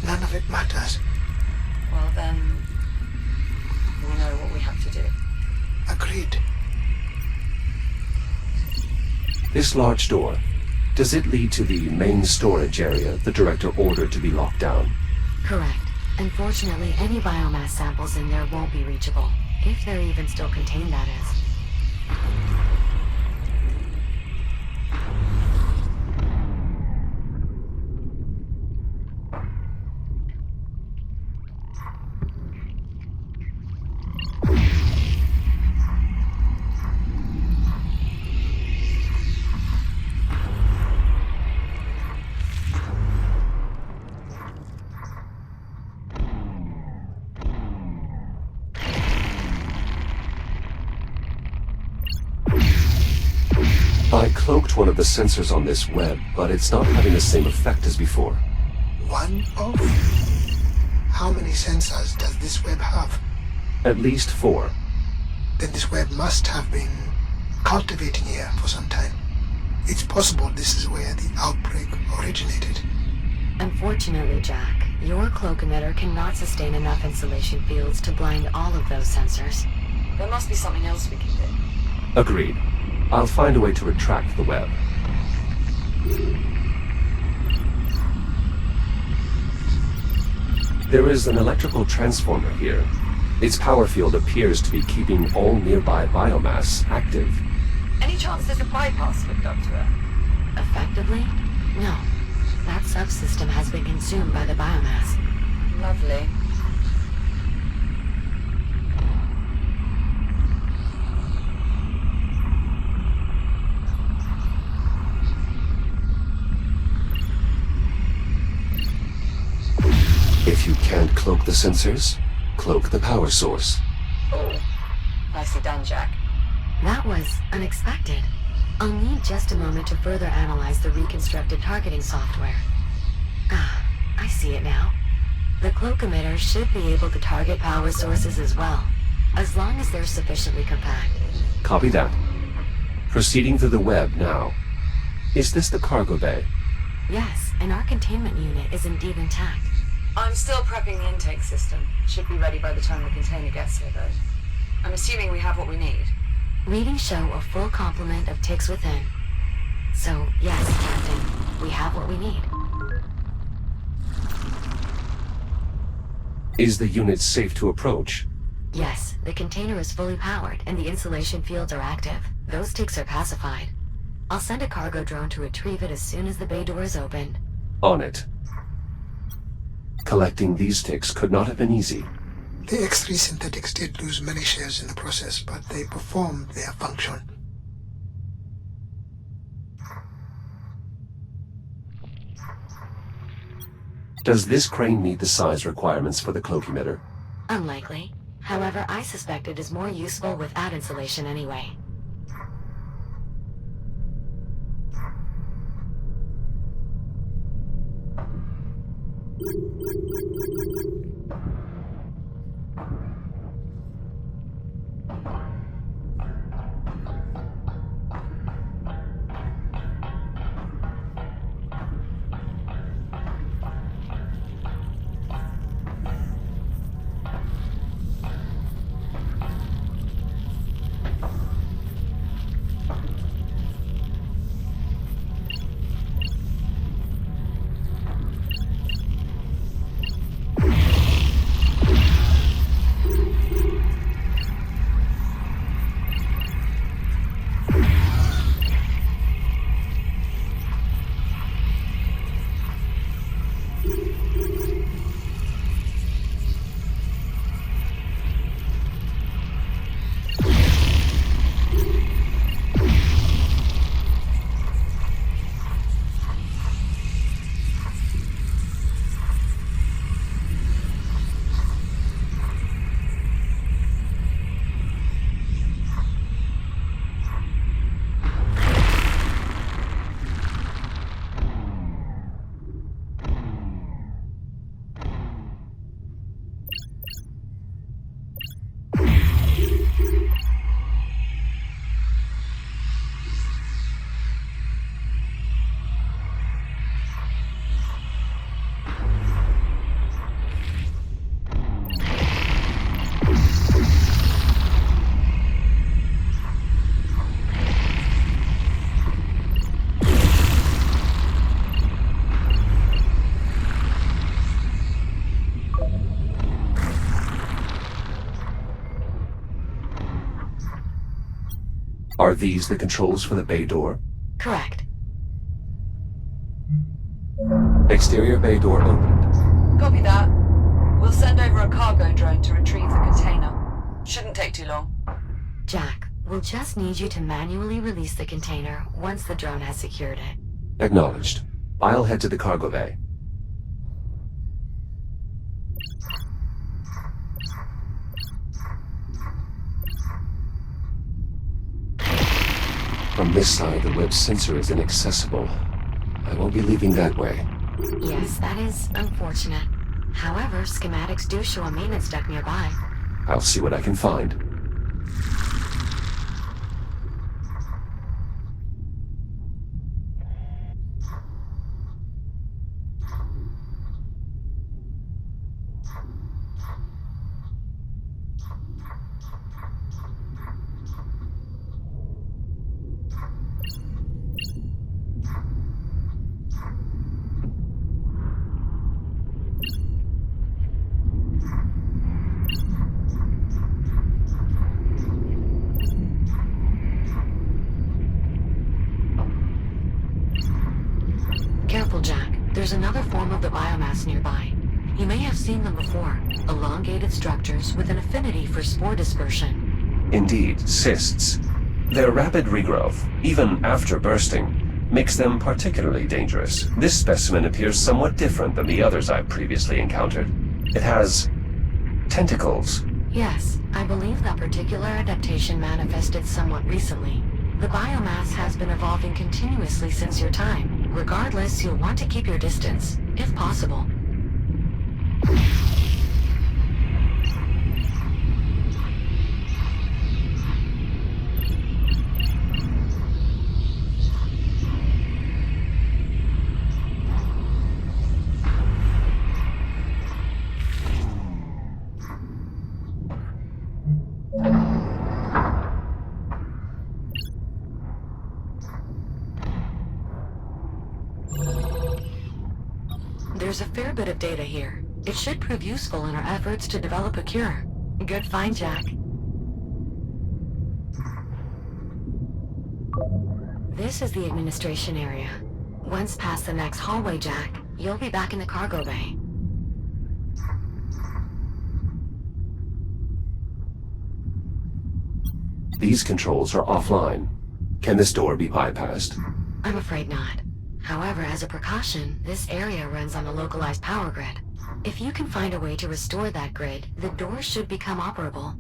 none of it matters. Well then... we know what we have to do. Agreed. This large door, does it lead to the main storage area the director ordered to be locked down? Correct. Unfortunately, any biomass samples in there won't be reachable. If they're even still contained, that is. I cloaked one of the sensors on this web, but it's not having the same effect as before. One of? How many sensors does this web have? At least 4. Then this web must have been cultivating here for some time. It's possible this is where the outbreak originated. Unfortunately, Jack, your Cloak Emitter cannot sustain enough insulation fields to blind all of those sensors. There must be something else we can do. Agreed. I'll find a way to retract the web. There is an electrical transformer here. Its power field appears to be keeping all nearby biomass active. Any chance there's a bypass hooked up to it? Effectively? No. That subsystem has been consumed by the biomass. Lovely. If you can't cloak the sensors, cloak the power source. Oh, nicely done, Jack. That was unexpected. I'll need just a moment to further analyze the reconstructed targeting software. Ah, I see it now. The Cloak Emitter should be able to target power sources as well, as long as they're sufficiently compact. Copy that. Proceeding through the web now. Is this the cargo bay? Yes, and our containment unit is indeed intact. I'm still prepping the intake system. Should be ready by the time the container gets here, though. I'm assuming we have what we need. Readings show a full complement of ticks within. So, yes, Captain, we have what we need. Is the unit safe to approach? Yes, the container is fully powered and the insulation fields are active. Those ticks are pacified. I'll send a cargo drone to retrieve it as soon as the bay door is opened. On it. Collecting these ticks could not have been easy. The X3 synthetics did lose many shares in the process, but they performed their function. Does this crane meet the size requirements for the Cloak Emitter? Unlikely. However, I suspect it is more useful without insulation anyway. Are these the controls for the bay door? Correct. Exterior bay door opened. Copy that. We'll send over a cargo drone to retrieve the container. Shouldn't take too long. Jack, we'll just need you to manually release the container once the drone has secured it. Acknowledged. I'll head to the cargo bay. From this side, the web sensor is inaccessible. I won't be leaving that way. Yes, that is unfortunate. However, schematics do show a maintenance deck nearby. I'll see what I can find. Careful, Jack. There's another form of the biomass nearby. You may have seen them before. Elongated structures with an affinity for spore dispersion. Indeed, cysts. Their rapid regrowth, even after bursting, makes them particularly dangerous. This specimen appears somewhat different than the others I've previously encountered. It has tentacles. Yes, I believe that particular adaptation manifested somewhat recently. The biomass has been evolving continuously since your time. Regardless, you'll want to keep your distance, if possible. There's a fair bit of data here. It should prove useful in our efforts to develop a cure. Good find, Jack. This is the administration area. Once past the next hallway, Jack, you'll be back in the cargo bay. These controls are offline. Can this door be bypassed? I'm afraid not. However, as a precaution, this area runs on a localized power grid. If you can find a way to restore that grid, the door should become operable.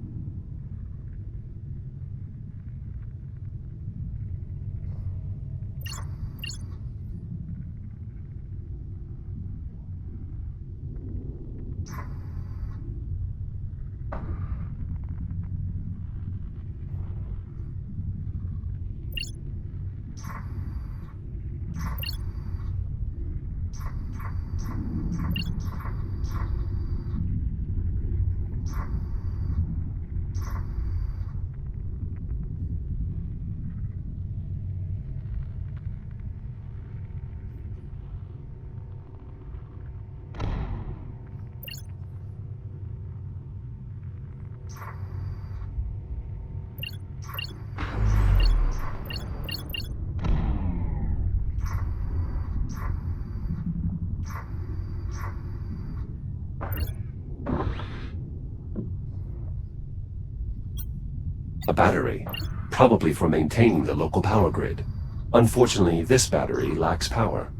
A battery, probably for maintaining the local power grid. Unfortunately, this battery lacks power.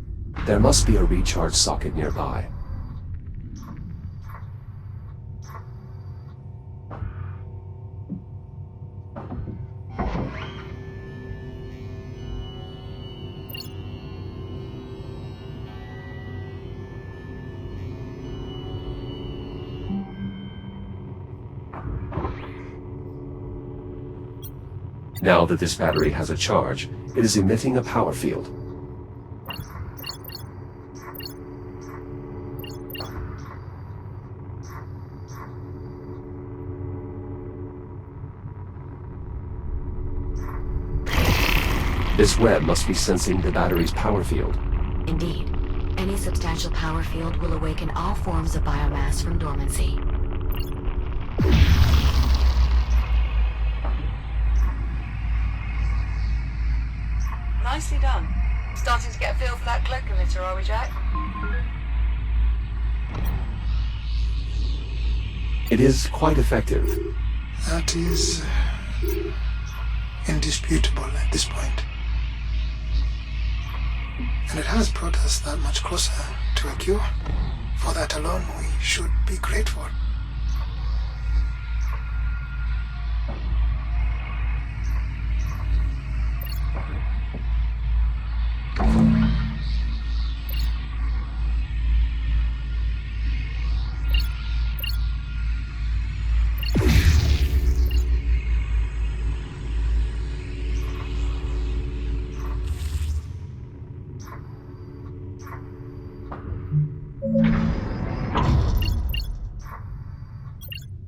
There must be a recharge socket nearby. Now that this battery has a charge, it is emitting a power field. This web must be sensing the battery's power field. Indeed. Any substantial power field will awaken all forms of biomass from dormancy. Nicely done. Starting to get a feel for that Cloak Emitter, are we, Jack? It is quite effective. That is indisputable at this point. And it has brought us that much closer to a cure. For that alone, we should be grateful.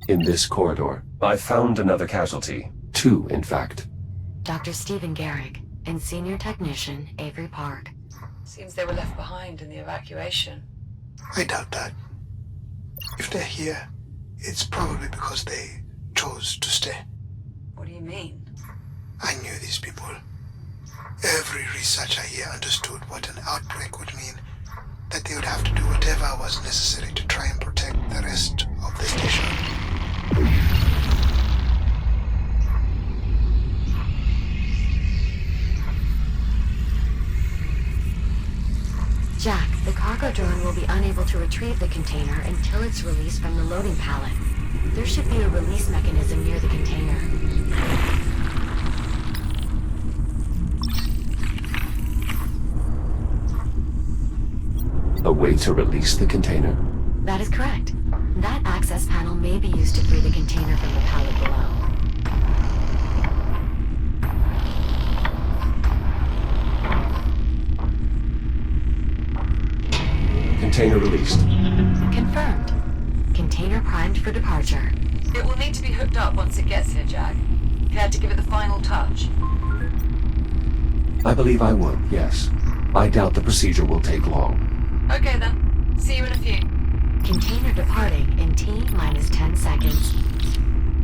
In this corridor, I found another casualty. 2, in fact. Dr. Stephen Garrick and Senior Technician Avery Park. Seems they were left behind in the evacuation. I doubt that. If they're here, it's probably because they chose to stay. What do you mean? I knew these people. Every researcher here understood what an outbreak would mean, that they would have to do whatever was necessary to try and protect the rest of the station. Jack, the cargo drone will be unable to retrieve the container until it's released from the loading pallet. There should be a release mechanism near the container. A way to release the container? That is correct. That access panel may be used to free the container from the pallet below. Container released. Confirmed. Container primed for departure. It will need to be hooked up once it gets here, Jack. Care to give it the final touch? I believe I would, yes. I doubt the procedure will take long. Okay then. See you in a few. Container departing in T-10 seconds.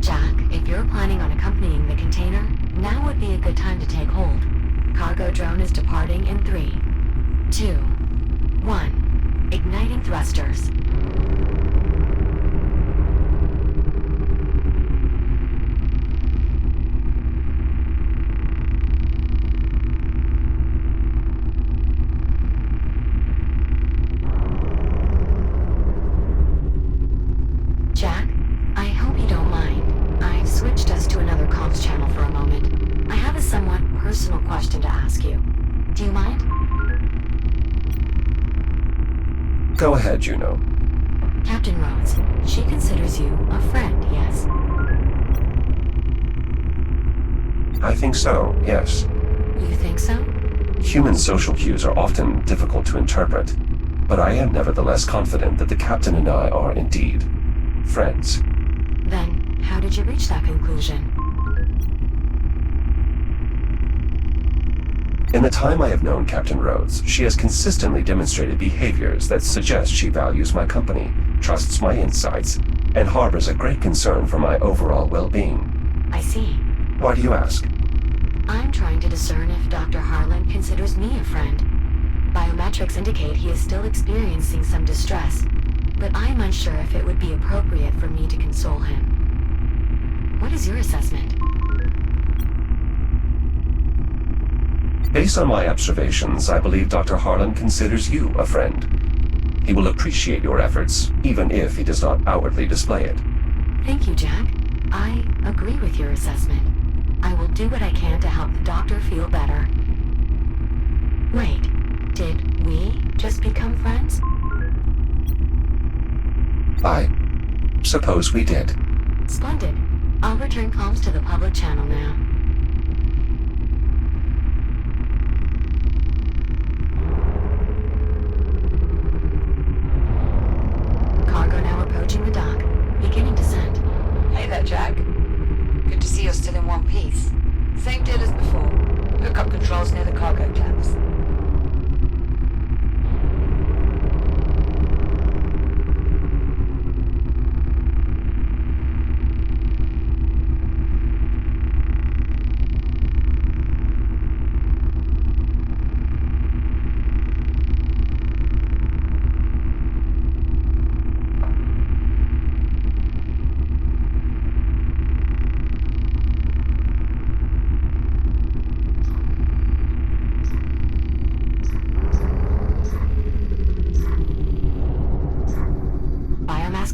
Jack, if you're planning on accompanying the container, now would be a good time to take hold. Cargo drone is departing in 3, 2, 1. Igniting thrusters. Jack, I hope you don't mind. I've switched us to another comms channel for a moment. I have a somewhat personal question to ask you. Do you mind? Go ahead, Juno. Captain Rhodes, she considers you a friend, yes? I think so, yes. You think so? Human social cues are often difficult to interpret, but I am nevertheless confident that the captain and I are indeed friends. Then, how did you reach that conclusion? In the time I have known Captain Rhodes, she has consistently demonstrated behaviors that suggest she values my company, trusts my insights, and harbors a great concern for my overall well-being. I see. Why do you ask? I'm trying to discern if Dr. Harlan considers me a friend. Biometrics indicate he is still experiencing some distress, but I'm unsure if it would be appropriate for me to console him. What is your assessment? Based on my observations, I believe Dr. Harlan considers you a friend. He will appreciate your efforts, even if he does not outwardly display it. Thank you, Jack. I agree with your assessment. I will do what I can to help the doctor feel better. Wait, did we just become friends? I suppose we did. Splendid. I'll return comms to the public channel now. Cargo now approaching the dock. Beginning descent. Hey there, Jack. Good to see you're still in one piece. Same deal as before. Hookup controls near the cargo clamps.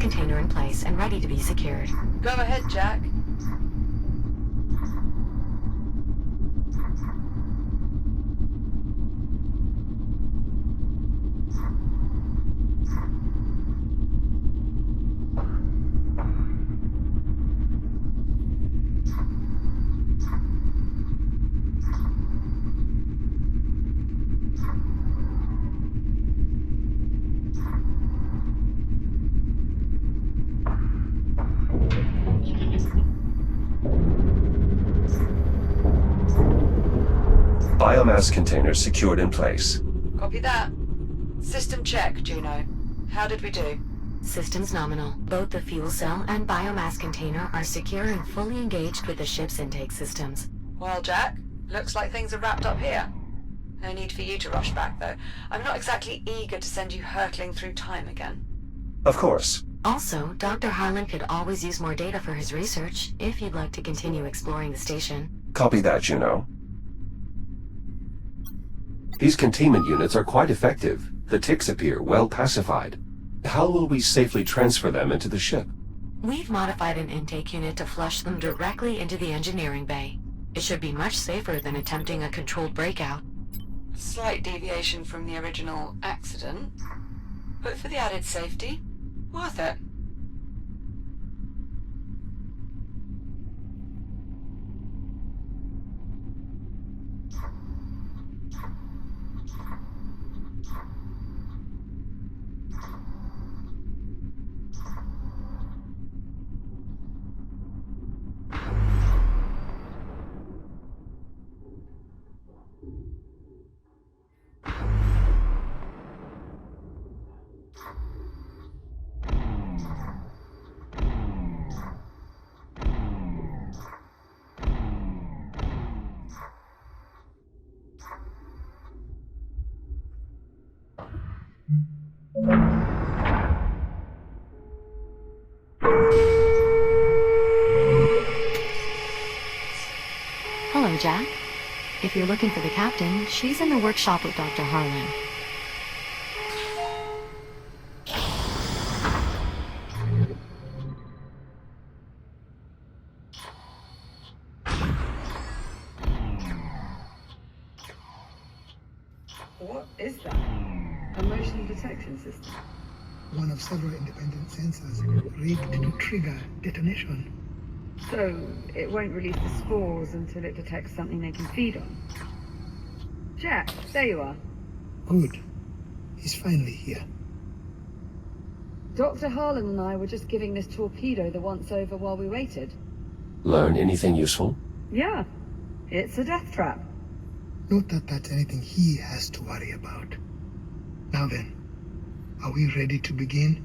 Container in place and ready to be secured. Go ahead, Jack. Biomass containers secured in place. Copy that. System check, Juno. How did we do? Systems nominal. Both the fuel cell and biomass container are secure and fully engaged with the ship's intake systems. Well, Jack, looks like things are wrapped up here. No need for you to rush back, though. I'm not exactly eager to send you hurtling through time again. Of course. Also, Dr. Harlan could always use more data for his research, if you'd like to continue exploring the station. Copy that, Juno. These containment units are quite effective. The ticks appear well pacified. How will we safely transfer them into the ship? We've modified an intake unit to flush them directly into the engineering bay. It should be much safer than attempting a controlled breakout. Slight deviation from the original accident, but for the added safety, worth it. Jack? If you're looking for the captain, she's in the workshop with Dr. Harlan. What is that? A motion detection system? One of several independent sensors rigged to trigger detonation. So, it won't release the spores until it detects something they can feed on. Jack, there you are. Good. He's finally here. Dr. Harlan and I were just giving this torpedo the once-over while we waited. Learn anything useful? Yeah, it's a death trap. Not that that's anything he has to worry about. Now then, are we ready to begin?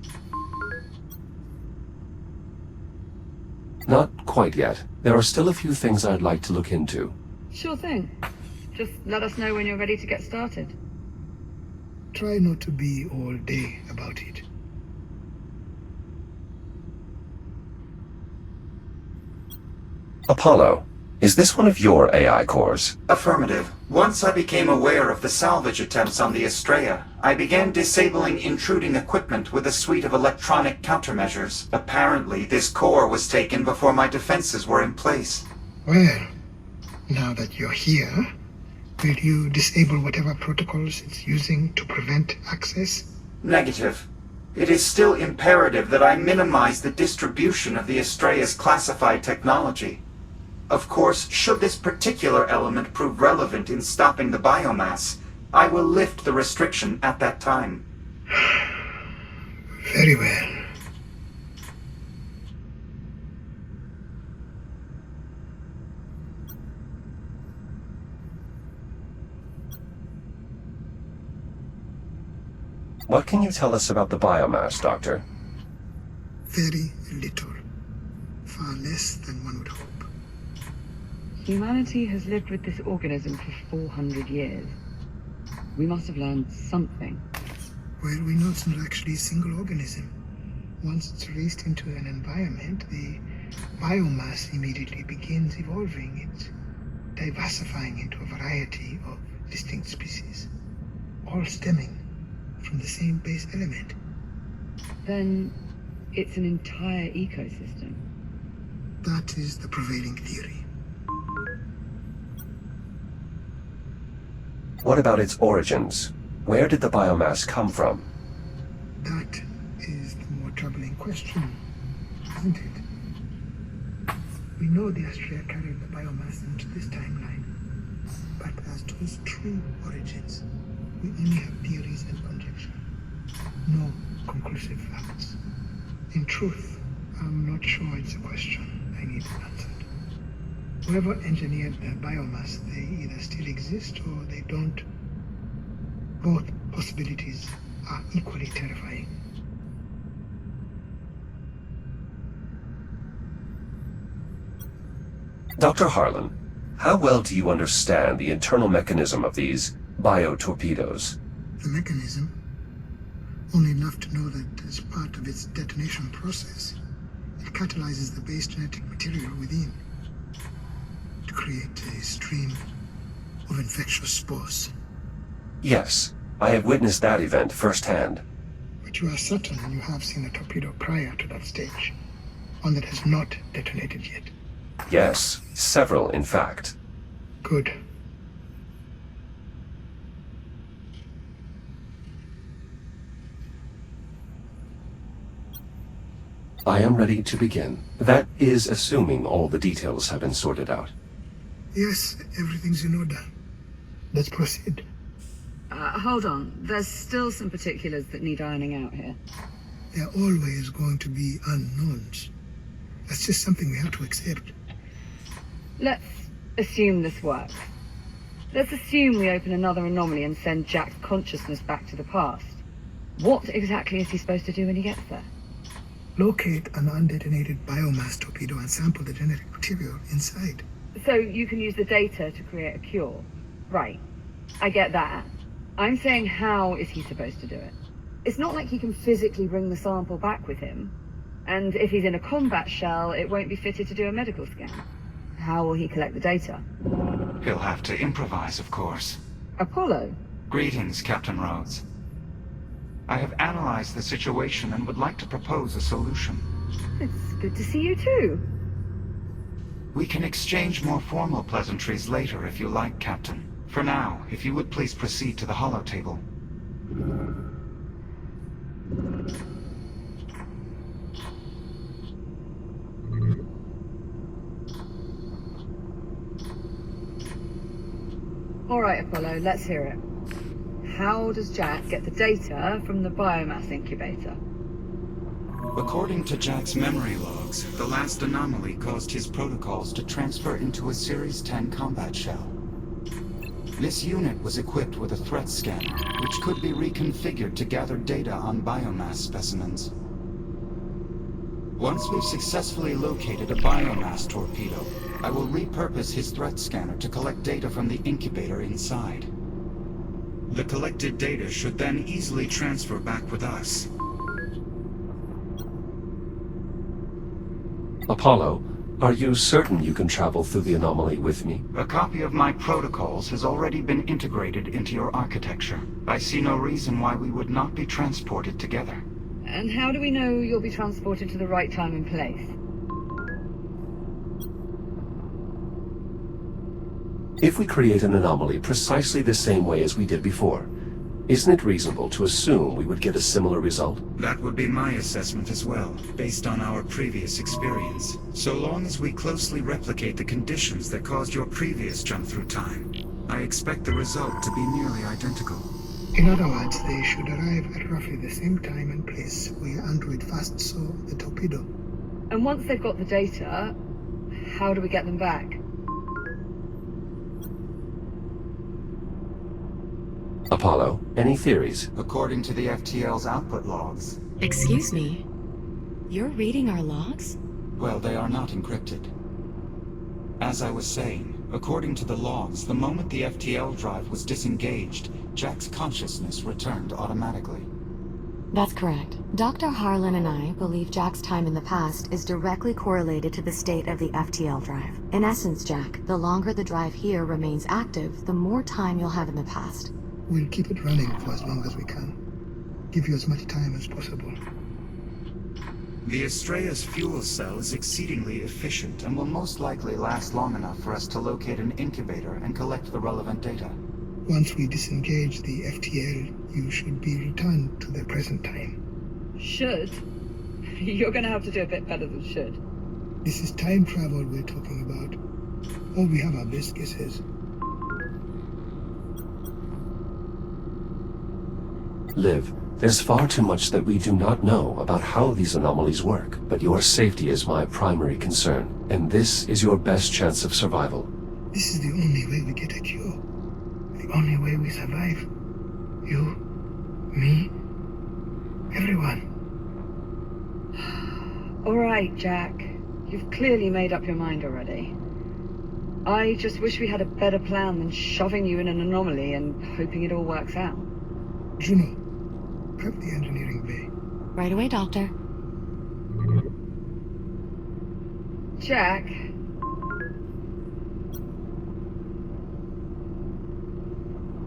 Not quite yet. There are still a few things I'd like to look into. Sure thing. Just let us know when you're ready to get started. Try not to be all day about it. Apollo, is this one of your AI cores? Affirmative. Once I became aware of the salvage attempts on the Estrella, I began disabling intruding equipment with a suite of electronic countermeasures. Apparently, this core was taken before my defenses were in place. Well, now that you're here, will you disable whatever protocols it's using to prevent access? Negative. It is still imperative that I minimize the distribution of the Estrella's classified technology. Of course, should this particular element prove relevant in stopping the biomass, I will lift the restriction at that time. Very well. What can you tell us about the biomass, Doctor? Very little. Far less than one would hope. Humanity has lived with this organism for 400 years. We must have learned something. Well, we know it's not actually a single organism. Once it's released into an environment, the biomass immediately begins evolving. It's diversifying into a variety of distinct species, all stemming from the same base element. Then it's an entire ecosystem. That is the prevailing theory. What about its origins? Where did the biomass come from? That is the more troubling question, isn't it? We know the Astrea carried the biomass into this timeline, but as to its true origins, we only have theories and conjecture. No conclusive facts. In truth, I'm not sure it's a question I need answered. Whoever engineered the biomass, they either still exist or they don't. Both possibilities are equally terrifying. Dr. Harlan, how well do you understand the internal mechanism of these bio-torpedoes? The mechanism? Only enough to know that as part of its detonation process, it catalyzes the base genetic material within to create a stream of infectious spores. Yes, I have witnessed that event firsthand. But you are certain you have seen a torpedo prior to that stage, one that has not detonated yet? Yes, several in fact. Good. I am ready to begin. That is assuming all the details have been sorted out. Yes, everything's in order. Let's proceed. Hold on. There's still some particulars that need ironing out here. There are always going to be unknowns. That's just something we have to accept. Let's assume this works. Let's assume we open another anomaly and send Jack's consciousness back to the past. What exactly is he supposed to do when he gets there? Locate an undetonated biomass torpedo and sample the genetic material inside. So you can use the data to create a cure. Right. I get that. I'm saying, how is he supposed to do it? It's not like he can physically bring the sample back with him. And if he's in a combat shell, it won't be fitted to do a medical scan. How will he collect the data? He'll have to improvise, of course. Apollo? Greetings, Captain Rhodes. I have analyzed the situation and would like to propose a solution. It's good to see you too. We can exchange more formal pleasantries later if you like, Captain. For now, if you would please proceed to the holotable. All right, Apollo, let's hear it. How does Jack get the data from the biomass incubator? According to Jack's memory logs, the last anomaly caused his protocols to transfer into a Series 10 combat shell. This unit was equipped with a threat scanner, which could be reconfigured to gather data on biomass specimens. Once we've successfully located a biomass torpedo, I will repurpose his threat scanner to collect data from the incubator inside. The collected data should then easily transfer back with us. Apollo, are you certain you can travel through the anomaly with me? A copy of my protocols has already been integrated into your architecture. I see no reason why we would not be transported together. And how do we know you'll be transported to the right time and place? If we create an anomaly precisely the same way as we did before, isn't it reasonable to assume we would get a similar result? That would be my assessment as well, based on our previous experience. So long as we closely replicate the conditions that caused your previous jump through time, I expect the result to be nearly identical. In other words, they should arrive at roughly the same time and place where Android first saw the torpedo. And once they've got the data, how do we get them back? Apollo, any theories? According to the FTL's output logs. Excuse me? You're reading our logs? Well, they are not encrypted. As I was saying, according to the logs, the moment the FTL drive was disengaged, Jack's consciousness returned automatically. That's correct. Dr. Harlan and I believe Jack's time in the past is directly correlated to the state of the FTL drive. In essence, Jack, the longer the drive here remains active, the more time you'll have in the past. We'll keep it running for as long as we can. Give you as much time as possible. The Estrella's fuel cell is exceedingly efficient and will most likely last long enough for us to locate an incubator and collect the relevant data. Once we disengage the FTL, you should be returned to the present time. Should? You're gonna have to do a bit better than should. This is time travel we're talking about. All we have are best guesses. Liv, there's far too much that we do not know about how these anomalies work, but your safety is my primary concern, and this is your best chance of survival. This is the only way we get a cure. The only way we survive. You, me, everyone. All right, Jack. You've clearly made up your mind already. I just wish we had a better plan than shoving you in an anomaly and hoping it all works out. Juno, prep the engineering bay. Right away, Doctor. Jack.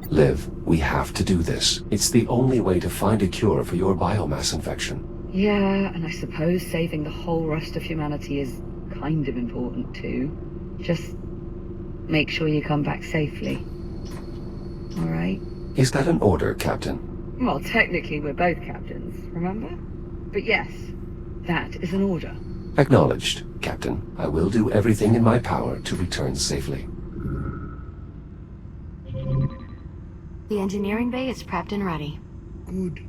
Liv, we have to do this. It's the only way to find a cure for your biomass infection. Yeah, and I suppose saving the whole rest of humanity is kind of important too. Just make sure you come back safely. All right? Is that an order, Captain? Well, technically we're both captains, remember? But yes, that is an order. Acknowledged, Captain. I will do everything in my power to return safely. The engineering bay is prepped and ready. Good.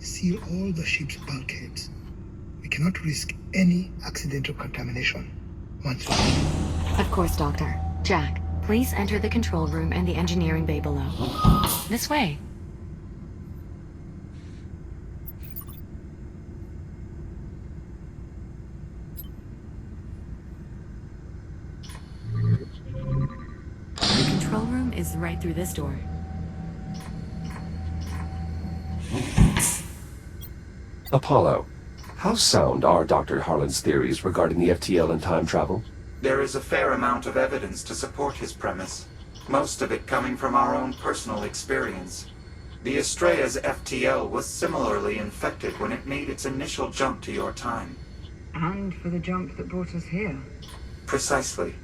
Seal all the ship's bulkheads. We cannot risk any accidental contamination. Once we... Of course, Doctor. Jack, please enter the control room and the engineering bay below. This way. The control room is right through this door. Apollo, how sound are Dr. Harlan's theories regarding the FTL and time travel? There is a fair amount of evidence to support his premise, most of it coming from our own personal experience. The Estrella's FTL was similarly infected when it made its initial jump to your time. And for the jump that brought us here. Precisely.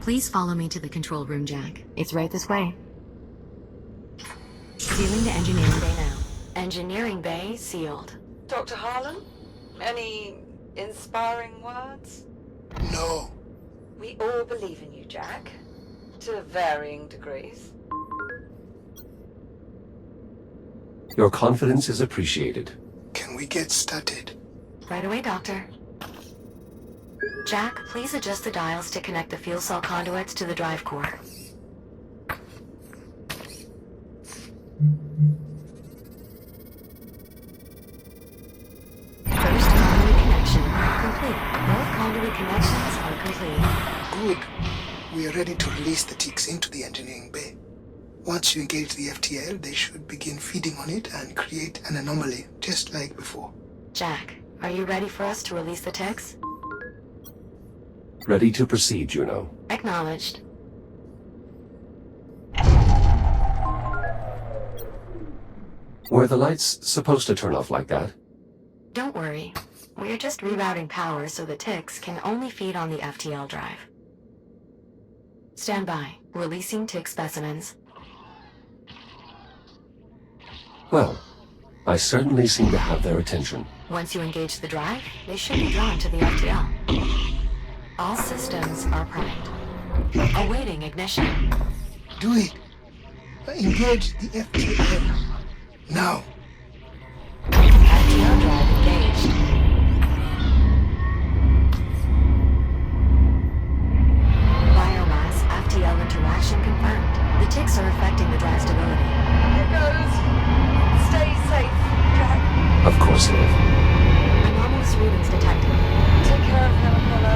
Please follow me to the control room, Jack. It's right this way. Sealing the engineering bay now. Engineering bay sealed. Dr. Harlan? Any inspiring words? No. We all believe in you, Jack. To varying degrees. Your confidence is appreciated. Can we get started? Right away, Doctor. Jack, please adjust the dials to connect the fuel cell conduits to the drive core. First conduit connection complete. Both conduit connections are complete. Good. We are ready to release the ticks into the engineering bay. Once you engage the FTL, they should begin feeding on it and create an anomaly, just like before. Jack, are you ready for us to release the ticks? Ready to proceed, Juno. Acknowledged. Were the lights supposed to turn off like that? Don't worry. We're just rerouting power so the ticks can only feed on the FTL drive. Stand by. Releasing tick specimens. Well, I certainly seem to have their attention. Once you engage the drive, they should be drawn to the FTL. All systems are primed. Awaiting ignition. Do it. Engage the FTL. Now. FTL drive engaged. Biomass FTL interaction confirmed. The ticks are affecting the drive stability. Here goes. Stay safe, Jack. Of course, Liv. Anomalous readings detected. Take care of him, Apollo.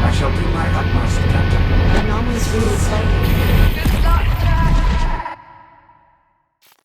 I shall do my utmost, Captain. Anomalous readings detected.